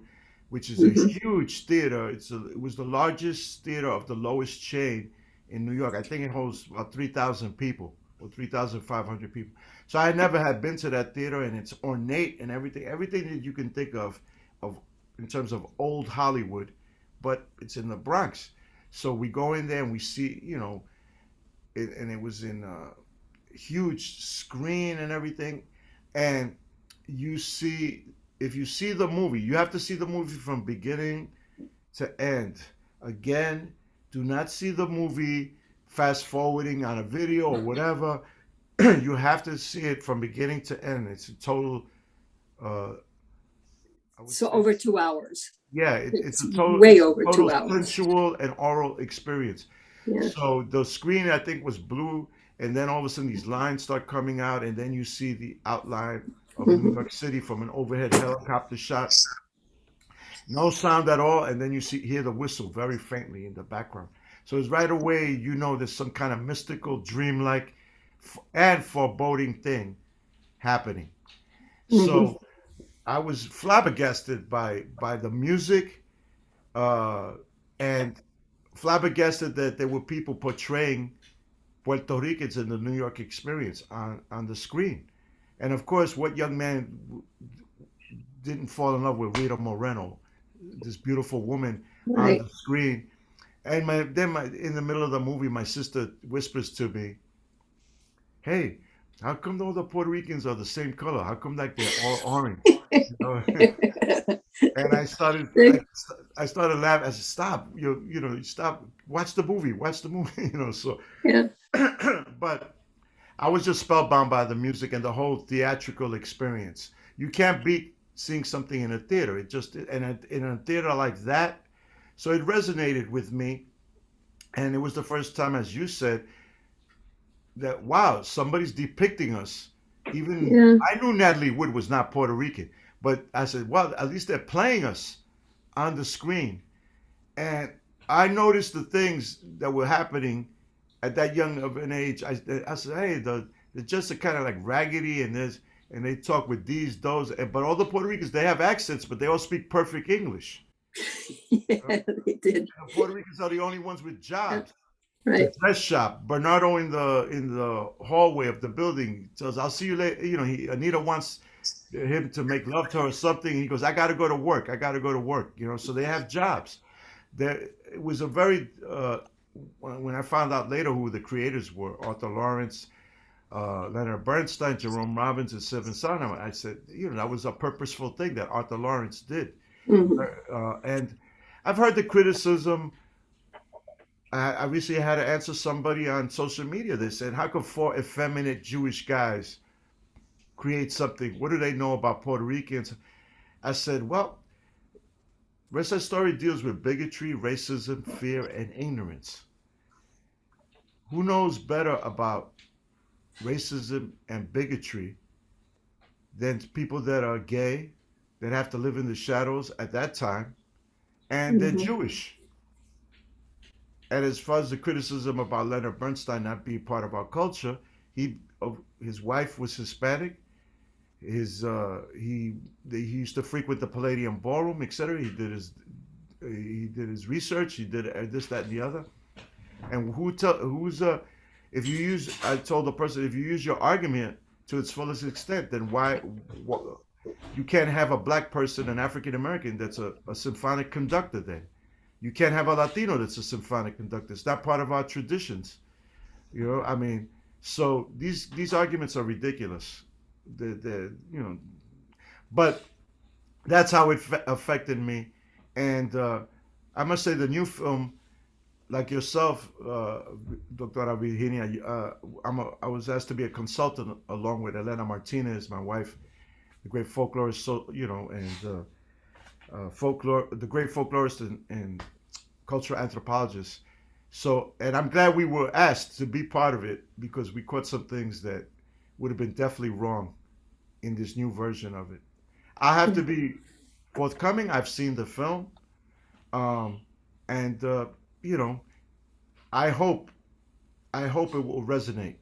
which is a huge theater. It was the largest theater of the Lois chain in New York. I think it holds about 3,000 people. Or 3,500 people. So I never had been to that theater, and it's ornate and everything that you can think of in terms of old Hollywood, but it's in the Bronx. So we go in there and we see, and it was in a huge screen and everything. And if you see the movie, you have to see the movie from beginning to end. Again, do not see the movie fast forwarding on a video or whatever. You have to see it from beginning to end. It's a total over 2 hours. Yeah, it's a total way over total 2 hours. sensual and oral experience. Yeah. So the screen, I think, was blue, and then all of a sudden these lines start coming out, and then you see the outline of New York City from an overhead helicopter shot. No sound at all, and then you hear the whistle very faintly in the background. So it's right away, there's some kind of mystical, dreamlike, and foreboding thing happening. So I was flabbergasted by the music, and flabbergasted that there were people portraying Puerto Ricans in the New York experience on the screen. And of course, what young man didn't fall in love with Rita Moreno, this beautiful woman on the screen? And in the middle of the movie, my sister whispers to me, "Hey, how come all the Puerto Ricans are the same color? How come like they're all orange?" And I started laughing. I said, "Stop! Stop! Watch the movie. Watch the movie." So. Yeah. But I was just spellbound by the music and the whole theatrical experience. You can't beat seeing something in a theater. In a theater like that. So it resonated with me, and it was the first time, as you said, that, wow, somebody's depicting us. Even I knew Natalie Wood was not Puerto Rican, but I said, well, at least they're playing us on the screen. And I noticed the things that were happening at that young of an age. I said, hey, they're just kind of like raggedy, and they talk with these, those, but all the Puerto Ricans, they have accents, but they all speak perfect English. Yeah, they did. The Puerto Ricans are the only ones with jobs. Right. The dress shop. Bernardo in the hallway of the building says, "I'll see you later." Anita wants him to make love to her or something. He goes, "I got to go to work. I got to go to work." So they have jobs. It was a very when I found out later who the creators were, Arthur Lawrence, Leonard Bernstein, Jerome Robbins, and Seven Son, I said, that was a purposeful thing that Arthur Lawrence did. Mhm. And I've heard the criticism. I recently had to answer somebody on social media. They said, how come four effeminate Jewish guys create something? What do they know about Puerto Ricans? I said, well, West Side Story deals with bigotry, racism, fear, and ignorance. Who knows better about racism and bigotry than people that are gay, that have to live in the shadows at that time, and they're Mhm. Jewish? And as far as the criticism about Leonard Bernstein not being part of our culture, his wife was Hispanic. He used to frequent the Palladium Ballroom, etc. He did his research. He did this, that, and the other. And if you use, I told the person, if you use your argument to its fullest extent, then why you can't have a black person, an African American, that's a symphonic conductor? Then you can't have a Latino that's a symphonic conductor. It's not part of our traditions. I mean, so these arguments are ridiculous. But that's how it affected me. And I must say, the new film, like yourself, Doctora Virginia, I was asked to be a consultant along with Elena Martinez, my wife, the great folklorist, and the great folklorist and cultural anthropologist. So, and I'm glad we were asked to be part of it, because we caught some things that would have been definitely wrong in this new version of it. I have to be forthcoming. I've seen the film, um, and you know, I hope I hope it will resonate.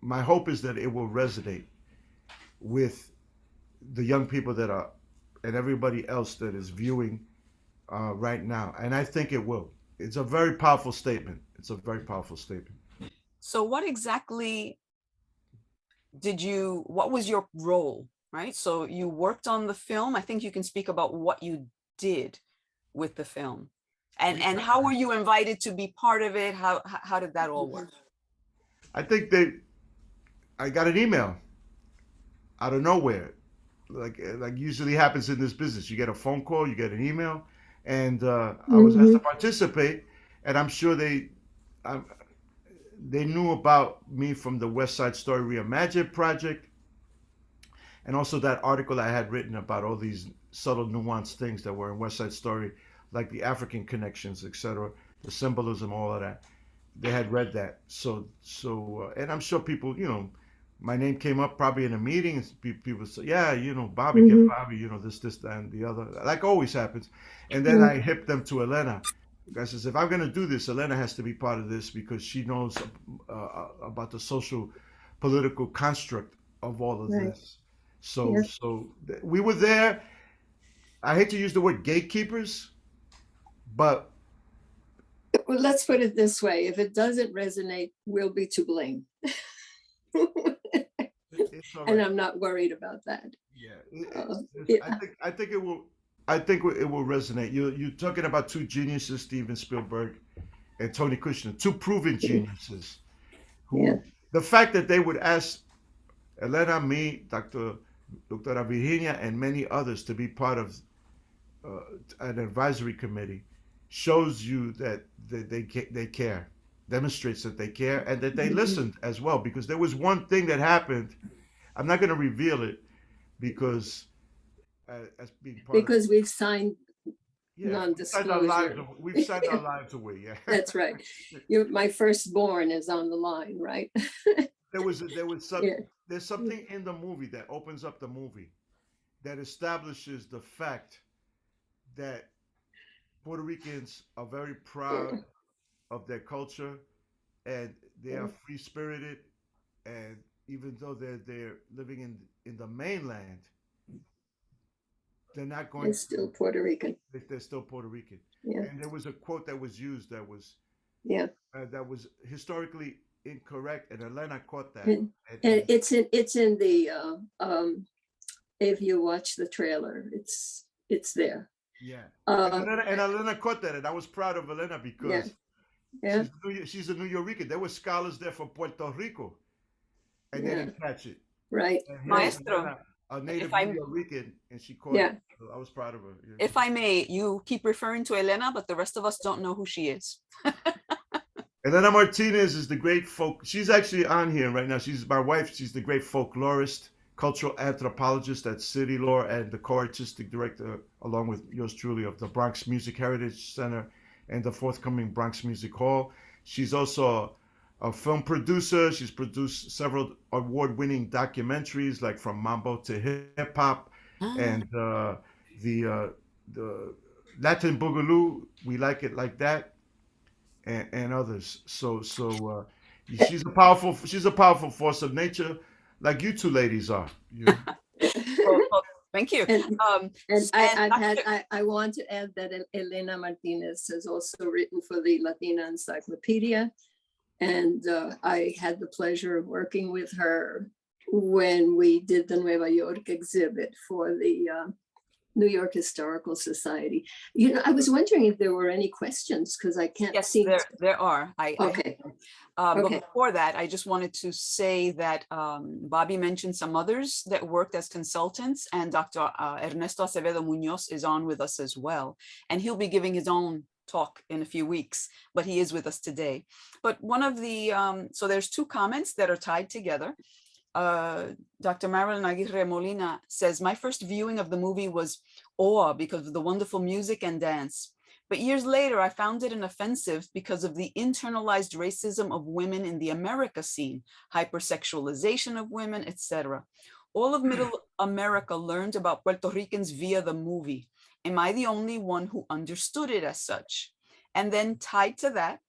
My hope is that it will resonate with the young people that are, and everybody else that is viewing right now, and I think it will. It's a very powerful statement. It's a very powerful statement. So what exactly what was your role, right? So you worked on the film. I think you can speak about what you did with the film, and how were you invited to be part of it? How did that all work? I think I got an email out of nowhere, like usually happens in this business. You get a phone call, you get an email, and I was asked to Mhm. participate, and I'm sure um, they knew about me from the West Side Story Reimagined project, and also that article I had written about all these subtle, nuanced things that were in West Side Story, like the African connections, etc., the symbolism, all of that. They had read that, and I'm sure people, my name came up probably in a meeting, and people say, yeah, Bobby, get Mhm. Bobby, this, that, and the other, like always happens. And then Yeah. I hip them to Elena. I says, if I'm going to do this, Elena has to be part of this, because she knows about the social political construct of all of Right. this. So, Yeah. we were there. I hate to use the word gatekeepers, but Well, let's put it this way: if it doesn't resonate, we'll be to blame. it's all And right. I'm not worried about that. Yeah, Yeah. I think it will. I think it will resonate. You're talking about two geniuses, Steven Spielberg and Tony Kushner, two proven geniuses. Yeah. Who the fact that they would ask Elena, me, Doctora Virginia, and many others to be part of uh, an advisory committee shows you that they care, demonstrates that they care, and that they Mhm. listened as well. Because there was one thing that happened. I'm not going to reveal it, because as being part of, Because we've signed yeah, non-disclosure. we've signed our lives away. Yeah. That's right. My firstborn is on the line, right? There was Yeah. there's something in the movie that opens up the movie that establishes the fact that Puerto Ricans are very proud of their culture, and they are free spirited, and even though they're living in the mainland, they're not going It's still Puerto Rican. they're still Puerto Rican. Yeah. And there was a quote that was used Yeah. that was historically incorrect, and Elena caught that. And, and And it's in the if you watch the trailer, it's there. yeah, Uh And Elena caught that, and I was proud of Elena, yeah. because Yeah. She's a New Yorican. There were scholars there from Puerto Rico, and they Yeah. didn't catch it. Right. And Right. here's Maestro, Elena, a native if New I'm Yorican, and she caught Yeah. it. So I was proud of her. Yeah. if I may, you keep referring to Elena, but the rest of us don't know who she is. Elena Martinez is the great folk. She's actually on here right now. She's my wife. She's the great folklorist, cultural anthropologist at City Lore, and the co-artistic director, along with yours truly, of the Bronx Music Heritage Center and the forthcoming Bronx Music Hall. She's also a film producer. She's produced several award-winning documentaries, like From Mambo to Hip Hop, and the Latin Boogaloo. We Like It Like That, and others. She's a powerful force of nature, like you two ladies are. You know? Well, thank you. And Um, And Dr. I want to add that Elena Martinez has also written for the Latina Encyclopedia. And I had the pleasure of working with her when we did the Nueva York exhibit for the New York Historical Society. You know, I was wondering if there were any questions because I can't Yes, see. there are. Okay. But Okay. before that, I just wanted to say that Bobby mentioned some others that worked as consultants, and Dr. Ernesto Acevedo Munoz is on with us as well. And he'll be giving his own talk in a few weeks, but he is with us today. But one of the, so there's two comments that are tied together. Dr. Marilyn Aguirre Molina says, my first viewing of the movie was awe because of the wonderful music and dance. But years later, I found it offensive because of the internalized racism of women in the America scene, hypersexualization of women, etc. All of Middle America learned about Puerto Ricans via the movie. Am I the only one who understood it as such? And then tied to that,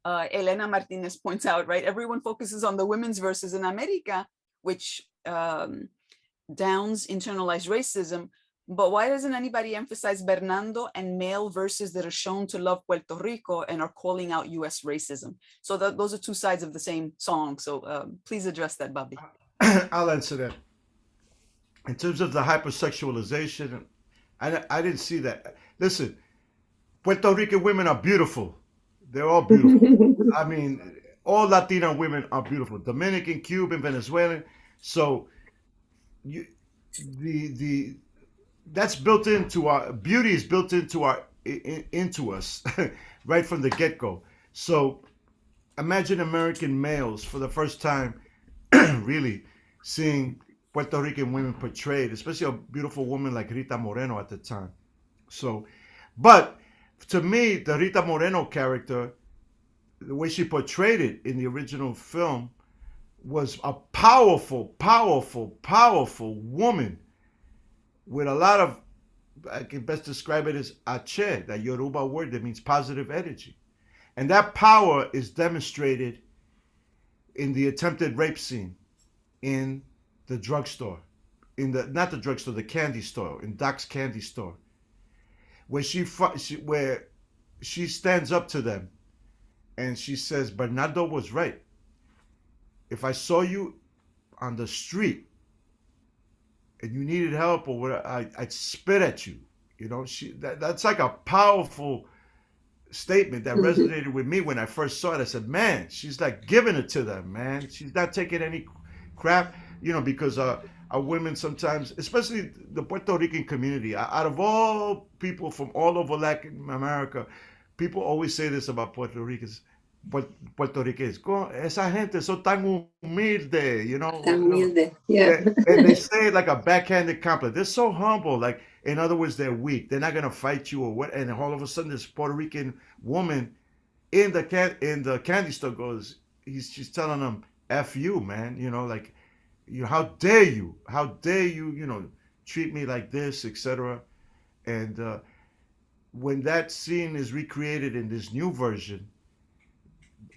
Elena Martinez points out, right, everyone focuses on the women's verses in America, which downs internalized racism. But why doesn't anybody emphasize Bernardo and male verses that are shown to love Puerto Rico and are calling out US racism? So those are two sides of the same song. So please address that, Bobby. I'll answer that. In terms of the hypersexualization, I didn't see that. Listen, Puerto Rican women are beautiful. They're all beautiful. I mean, all Latina women are beautiful. Dominican, Cuban, Venezuelan. So the that's built into our beauty is built into into us right from the get-go. So imagine American males for the first time really seeing Puerto Rican women portrayed, especially a beautiful woman like Rita Moreno at the time. So, but to me, the Rita Moreno character, the way she portrayed it in the original film, was a powerful, powerful, powerful woman with a lot of, I can best describe it as ache, that Yoruba word that means positive energy. And that power is demonstrated in the attempted rape scene in the drugstore, not the drugstore, the candy store, in Doc's candy store, where she stands up to them and she says, Bernardo was right. If I saw you on the street and you needed help or whatever, I'd spit at you. You know, that's like a powerful statement that resonated with me when I first saw it. I said, man, she's like giving it to them, man. She's not taking any crap, you know, because our women sometimes, especially the Puerto Rican community, out of all people from all over Latin America, people always say this about Puerto Ricans. Puerto Ricans, esa gente son tan humilde, you know. Tan humilde, yeah. And they say it like a backhanded compliment. They're so humble, like, in other words, they're weak. They're not gonna fight you or what. And all of a sudden, this Puerto Rican woman in the candy store goes, she's telling them, "F you, man," you know, like, how dare you, you know, treat me like this, etc. And when that scene is recreated in this new version,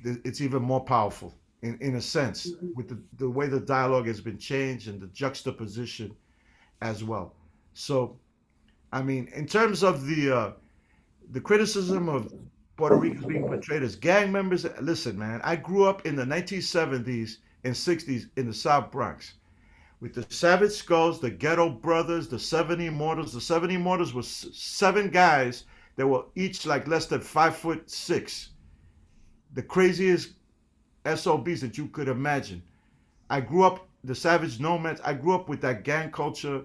it's even more powerful in a sense, with the way the dialogue has been changed and the juxtaposition as well. So, I mean, in terms of the criticism of Puerto Ricans being portrayed as gang members, listen, man, I grew up in the 1970s and 60s in the South Bronx with the Savage Skulls, the Ghetto Brothers, the Seven Immortals. The Seven Immortals was 7 guys that were each like less than 5'6", the craziest SOBs that you could imagine. I grew up, the Savage Nomads, I grew up with that gang culture,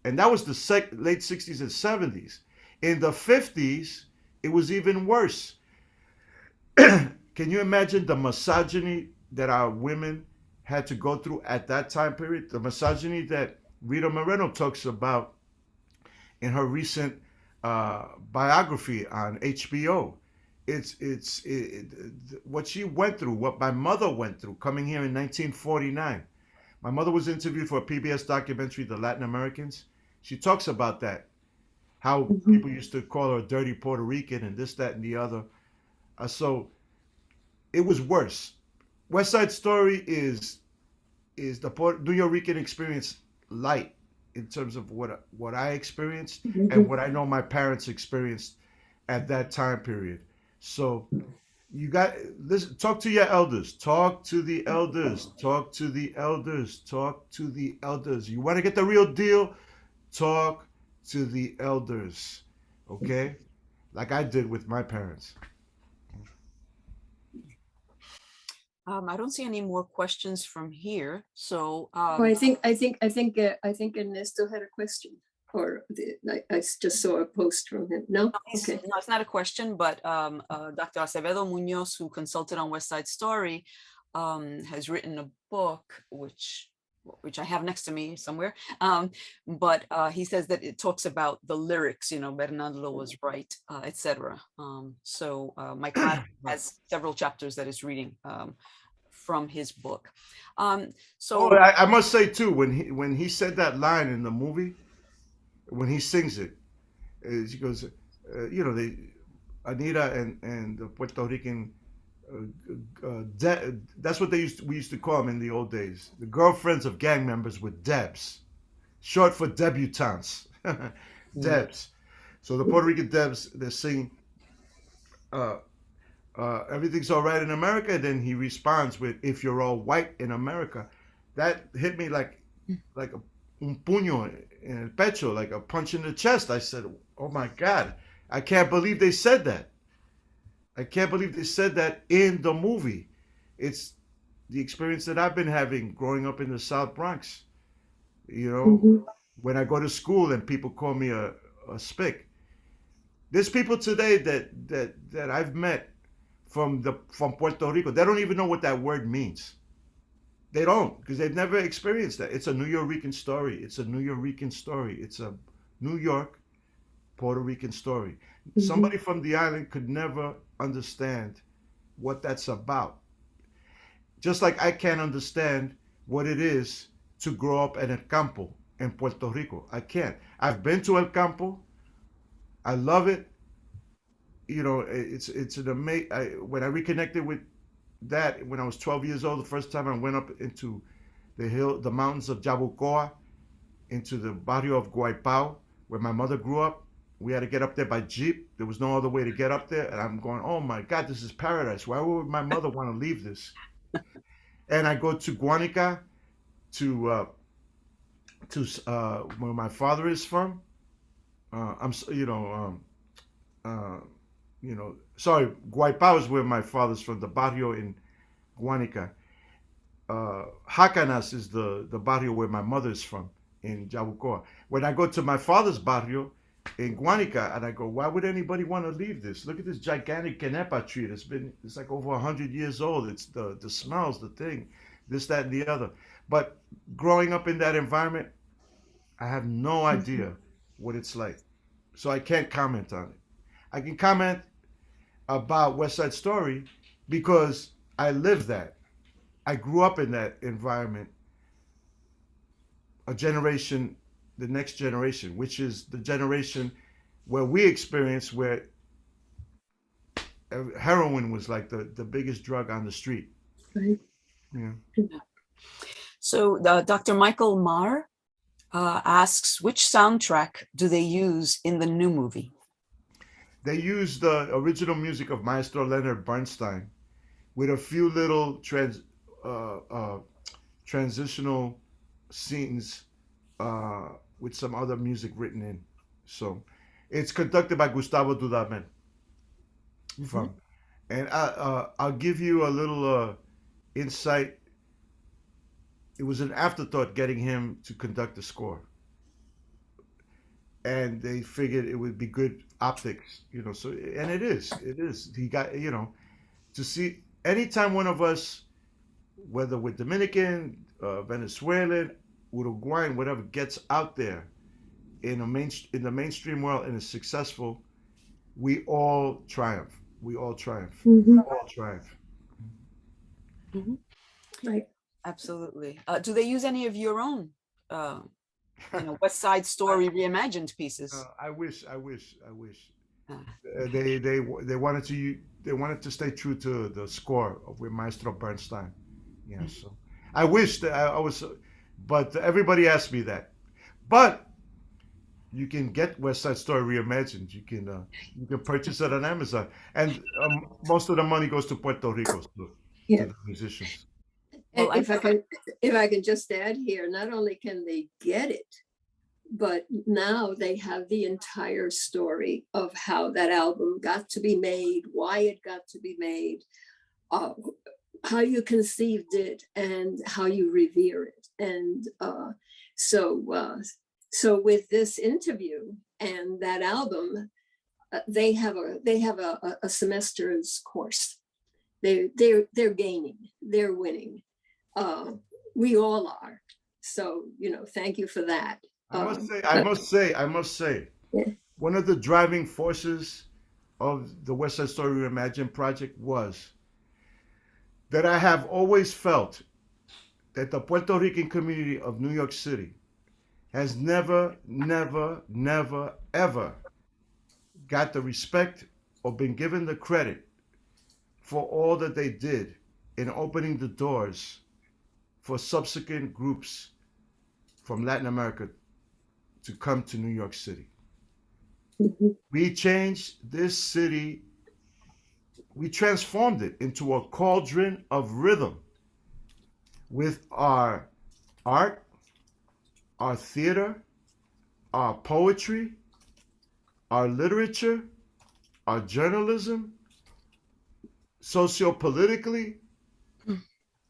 and that was the late 60s and 70s. In the 50s, it was even worse. Can you imagine the misogyny that our women had to go through at that time period? The misogyny that Rita Moreno talks about in her recent biography on HBO. What she went through, what my mother went through coming here in 1949. My mother was interviewed for a PBS documentary, The Latin Americans. She talks about that, how people used to call her a dirty Puerto Rican and this, that, and the other. So it was worse. West Side Story is the New York experience light in terms of what I experienced and what I know my parents experienced at that time period. So you got listen, talk to your elders, talk to the elders, talk to the elders, talk to the elders. You want to get the real deal? Talk to the elders, okay? Like I did with my parents. I don't see any more questions from here. So I think Ernesto had a question, or I just saw a post from him. No, okay. No, it's not a question, but Dr. Acevedo Munoz, who consulted on West Side Story, has written a book, which I have next to me somewhere. But he says that it talks about the lyrics, Bernardo was right, etc. So my class has several chapters that is reading from his book. I must say too, when he said that line in the movie, when he sings it, he goes, Anita and the Puerto Rican, that's what we used to call them in the old days. The girlfriends of gang members were Debs, short for debutantes, Debs. So the Puerto Rican Debs, they're singing, everything's all right in America. And then he responds with, if you're all white in America. That hit me like un puño in el pecho, like a punch in the chest. I said, oh my God, I can't believe they said that. I can't believe they said that in the movie. It's the experience that I've been having growing up in the South Bronx. When I go to school and people call me a spick. There's people today that I've met from Puerto Rico. They don't even know what that word means. They don't, because they've never experienced that. It's a New York story. It's a New York story. It's a New York, Puerto Rican story. Somebody from the island could never understand what that's about. Just like I can't understand what it is to grow up in El Campo in Puerto Rico. I can't. I've been to El Campo. I love it. It's an amazing. When I reconnected with that when I was 12 years old, the first time I went up into the mountains of Jabucoa, into the barrio of Guaipao, where my mother grew up. We had to get up there by Jeep. There was no other way to get up there. And I'm going, oh my God, this is paradise. Why would my mother want to leave this? And I go to Guanica, to where my father is from. Sorry, Guaipao is where my father's from, the barrio in Guanica. Jacanas is the barrio where my mother's from, in Jabucoa. When I go to my father's barrio in Guanica, and I go, why would anybody want to leave this? Look at this gigantic canepa tree. It's like over 100 years old. It's the smells, the thing, this, that, and the other. But growing up in that environment, I have no idea what it's like. So I can't comment on it. I can comment about West Side Story because I lived that. I grew up in that environment. The next generation, which is the generation where we experienced where heroin was like the biggest drug on the street. Right. Yeah. So Dr. Michael Marr asks, which soundtrack do they use in the new movie? They used the original music of Maestro Leonard Bernstein with a few little transitional scenes with some other music written in. So it's conducted by Gustavo Dudamel And I'll give you a little insight. It was an afterthought getting him to conduct the score, and they figured it would be good optics, you know. So, and it is, it is. He got, you know, to see anytime one of us, whether we're Dominican, Venezuelan, Uruguayan, whatever, gets out there in the mainstream world and is successful, we all triumph. We all triumph. Mhm. All triumph. Mhm. Right. Absolutely. Do they use any of your own, uh, West Side Story reimagined pieces? I wish. I wish. I wish. Uh, They wanted to stay true to the score of with Maestro Bernstein. Yeah. So I wish that I was, but everybody asked me that. But you can get West Side Story reimagined. You can purchase it on Amazon, and most of the money goes to Puerto Rico to Yeah. the musicians. And Well, if I can just add here, not only can they get it, but now they have the entire story of how that album got to be made, why it got to be made, uh, how you conceived it, and how you revere it. And so with this interview and that album, they have a semester's course. They're gaining, they're winning. We all are. So, thank you for that. I must say, Yeah. one of the driving forces of the West Side Story Reimagined project was that I have always felt that the Puerto Rican community of New York City has never, never, never, ever got the respect or been given the credit for all that they did in opening the doors for subsequent groups from Latin America to come to New York City. Mhm. We changed this city, we transformed it into a cauldron of rhythm with our art, our theater, our poetry, our literature, our journalism, socio-politically.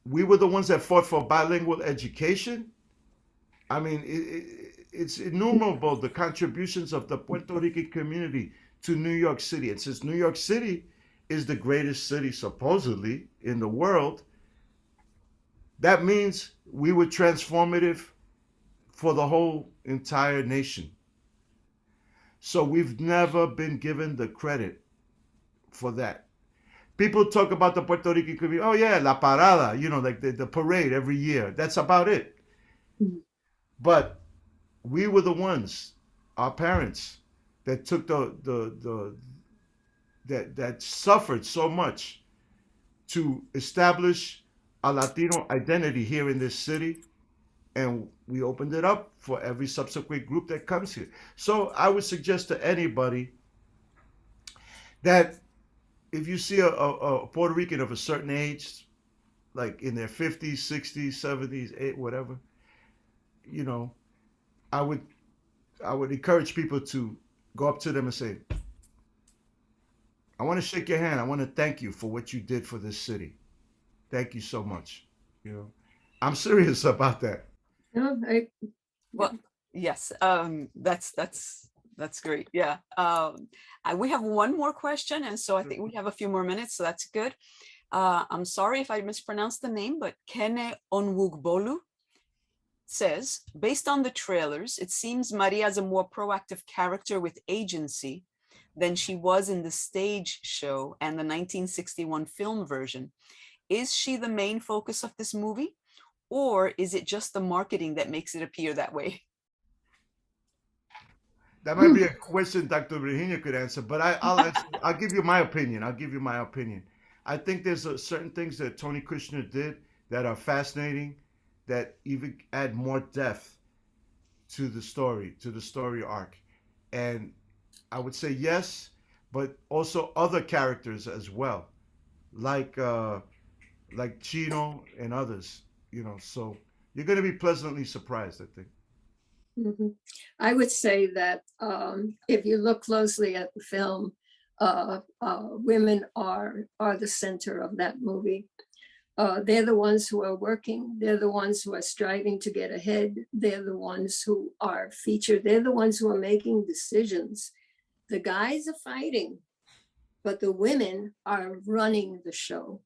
We were the ones that fought for bilingual education. I mean, it's innumerable the contributions of the Puerto Rican community to New York City. And since New York City is the greatest city supposedly in the world, that means we were transformative for the whole entire nation. So we've never been given the credit for that. People talk about the Puerto Rican community. Oh yeah, La Parada, like the parade every year. That's about it. Mhm. But we were the ones, our parents, that took the that suffered so much to establish a Latino identity here in this city, and we opened it up for every subsequent group that comes here. So I would suggest to anybody that if you see a Puerto Rican of a certain age, like in their 50s, 60s, 70s, whatever, you know, I would I would encourage people to go up to them and say, I want to shake your hand. I want to thank you for what you did for this city. Thank you so much. You know, I'm serious about that. No, well, yes, that's great. Yeah. We have one more question, and so I think we have a few more minutes, so that's good. I'm sorry if I mispronounced the name, but Kene Onwugbolu says, based on the trailers, it seems Maria is a more proactive character with agency than she was in the stage show and the 1961 film version. Is she the main focus of this movie, or is it just the marketing that makes it appear that way? That might be a question Dr. Virginia could answer, but I'll answer. I'll give you my opinion. I'll give you my opinion. I think there's certain things that Tony Kushner did that are fascinating, that even add more depth to the story arc. And I would say yes, but also other characters as well, like Chino and others. So you're going to be pleasantly surprised, I think. Mhm. I would say that if you look closely at the film, women are the center of that movie. They're the ones who are working. They're the ones who are striving to get ahead. They're the ones who are featured. They're the ones who are making decisions. The guys are fighting, but the women are running the show.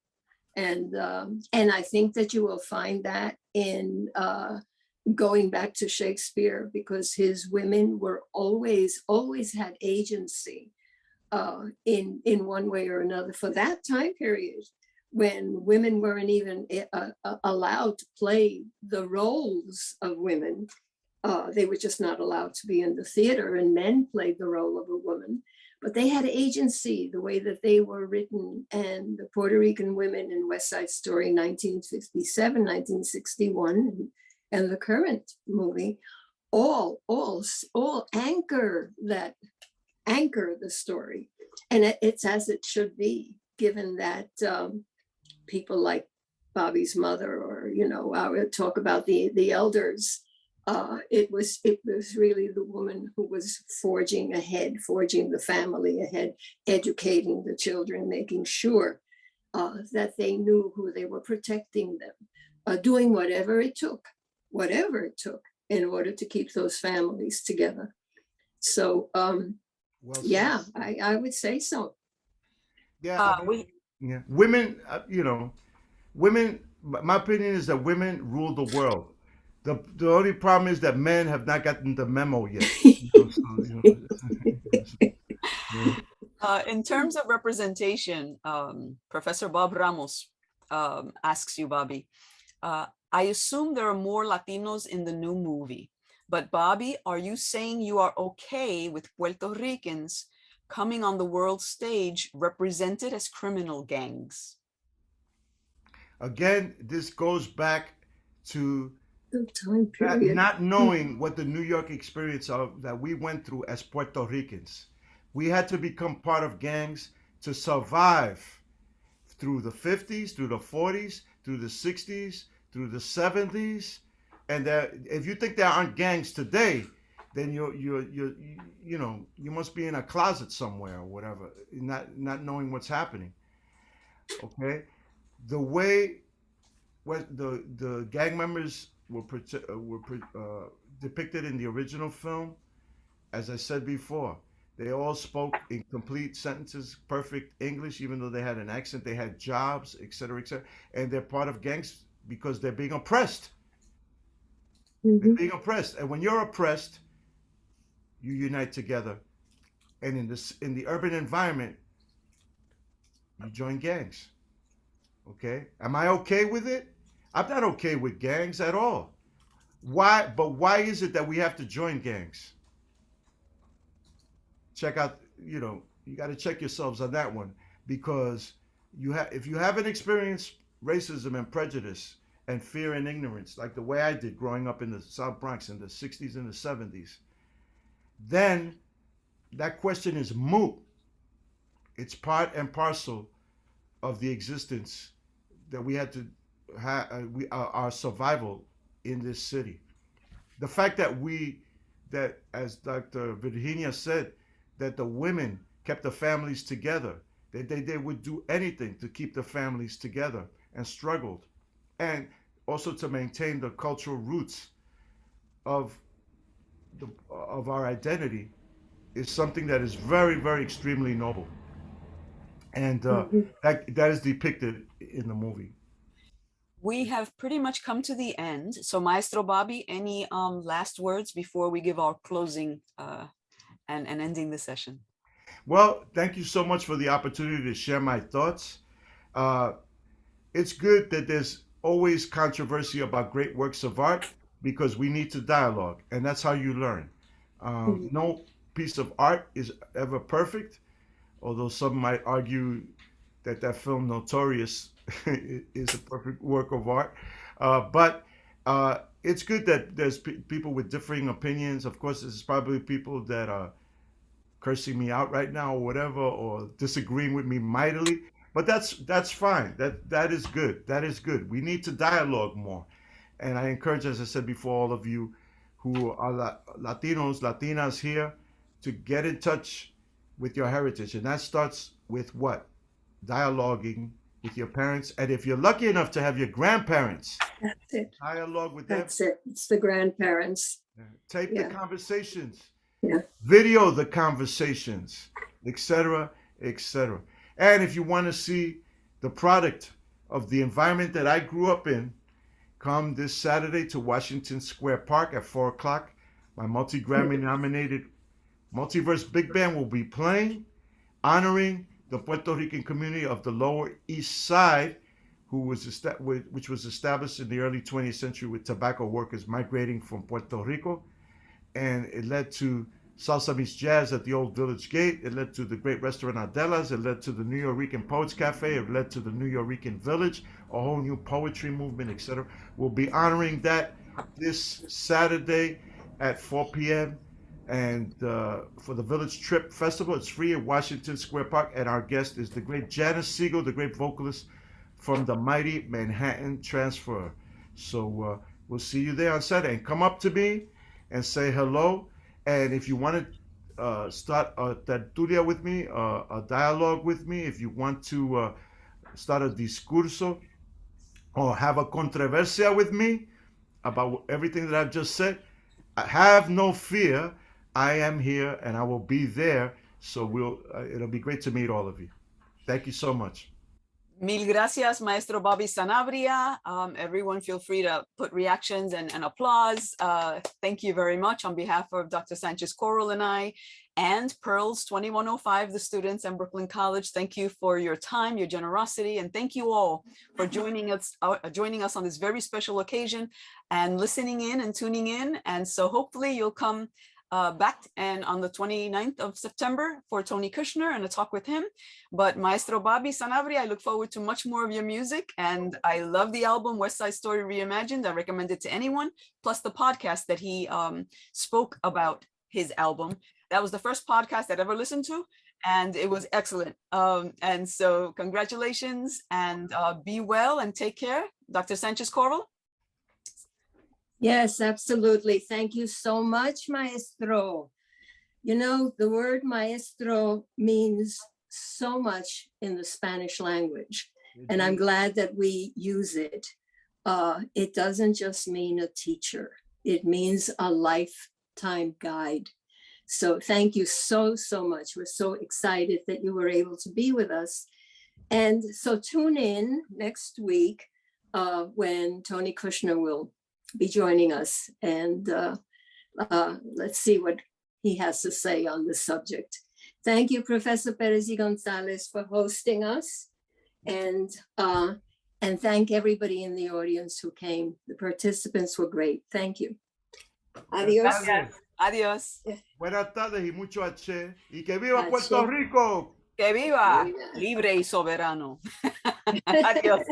And I think that you will find that in going back to Shakespeare, because his women were always had agency in one way or another for that time period, when women weren't even allowed to play the roles of women. They were just not allowed to be in the theater, and men played the role of a woman. But they had agency, the way that they were written. And the Puerto Rican women in West Side Story 1957, 1961, and the current movie, all anchor the story. And it's as it should be, given that people like Bobby's mother, or, I would talk about the elders, it was really the woman who was forging the family ahead, educating the children, making sure that they knew who they were protecting them, doing whatever it took in order to keep those families together. So, yeah, I would say so. Yeah, yeah. Women, women. My opinion is that women rule the world. The only problem is that men have not gotten the memo yet. In terms of representation, Professor Bob Ramos asks you, Bobby, I assume there are more Latinos in the new movie, but Bobby, are you saying you are okay with Puerto Ricans coming on the world stage represented as criminal gangs? Again, this goes back to The time period. not knowing what the New York experience that we went through as Puerto Ricans. We had to become part of gangs to survive through the 50s, through the 40s, through the 60s, through the 70s. And if you think there aren't gangs today, then you must be in a closet somewhere or whatever, not knowing what's happening. Okay, the way the gang members were depicted in the original film, as I said before, they all spoke in complete sentences, perfect English, even though they had an accent. They had jobs, etc., and they're part of gangs because they're being oppressed. Mm-hmm. They're being oppressed, and when you're oppressed, you unite together. And in the urban environment, you join gangs. Okay, am I okay with it? I'm not okay with gangs at all. Why? But why is it that we have to join gangs? Check out, you got to check yourselves on that one, because if you haven't experienced racism and prejudice and fear and ignorance like the way I did growing up in the South Bronx in the 60s and the 70s, then that question is moot. It's part and parcel of the existence that we had to our survival in this city. The fact that as Dr. Virginia said, that the women kept the families together. They would do anything to keep the families together and struggled. And also to maintain the cultural roots of our identity is something that is very, very extremely noble. And that is depicted in the movie. We have pretty much come to the end. So Maestro Bobby, any last words before we give our closing and ending the session? Well, thank you so much for the opportunity to share my thoughts. It's good that there's always controversy about great works of art, because we need to dialogue, and that's how you learn. No piece of art is ever perfect, although some might argue that film Notorious is a perfect work of art. But it's good that there's people with differing opinions. Of course, there's probably people that are cursing me out right now or whatever, or disagreeing with me mightily. But that's fine. That is good. That is good. We need to dialogue more. And I encourage, as I said before, all of you who are Latinos, Latinas here, to get in touch with your heritage. And that starts with what? Dialoguing with your parents. And if you're lucky enough to have your grandparents, That's it. dialogue with them. That's it. It's the grandparents. Tape Yeah. the conversations. Yeah. Video the conversations, etc., etc. And if you want to see the product of the environment that I grew up in, come this Saturday to Washington Square Park at 4 o'clock. My multi-Grammy nominated Multiverse Big Band will be playing, honoring the Puerto Rican community of the Lower East Side, which was established in the early 20th century with tobacco workers migrating from Puerto Rico. And it led to Salsa Meets Jazz at the Old Village Gate. It led to the great restaurant Adela's. It led to the New Rican Poets Cafe. It led to the New Rican Village, a whole new poetry movement, etc. We'll be honoring that this Saturday at 4 p.m. And for the Village Trip Festival, it's free at Washington Square Park. And our guest is the great Janice Siegel, the great vocalist from the mighty Manhattan Transfer. So we'll see you there on Saturday. And come up to me and say hello. And if you want to start a tertulia with me, a dialogue with me, if you want to start a discurso or have a controversia with me about everything that I've just said, have no fear. I am here and I will be there. So it'll be great to meet all of you. Thank you so much. Mil gracias, Maestro Bobby Sanabria. Everyone feel free to put reactions and applause. Thank you very much on behalf of Dr. Sánchez, Korrol, and I, and Pearls 2105, the students and Brooklyn College. Thank you for your time, your generosity, and thank you all for joining us on this very special occasion and listening in and tuning in. And so hopefully you'll come back and on the 29th of September for Tony Kushner and a talk with him. But Maestro Bobby Sanabria, I look forward to much more of your music. And I love the album West Side Story Reimagined. I recommend it to anyone, plus the podcast that he spoke about his album. That was the first podcast I'd ever listened to, and it was excellent. And so congratulations, and be well and take care. Dr. Sánchez, Korrol. Yes, absolutely. Thank you so much, Maestro. You know, the word maestro means so much in the Spanish language, and I'm glad that we use it. It doesn't just mean a teacher. It means a lifetime guide. So thank you so, so much. We're so excited that you were able to be with us. And so tune in next week when Tony Kushner will be joining us, and let's see what he has to say on this subject. Thank you, Professor Pérez y González, for hosting us, and thank everybody in the audience who came. The participants were great. Thank you. Adios. Adios. Buenas tardes y mucho H. Y que viva Puerto Rico. Que viva, libre y soberano. Adiós.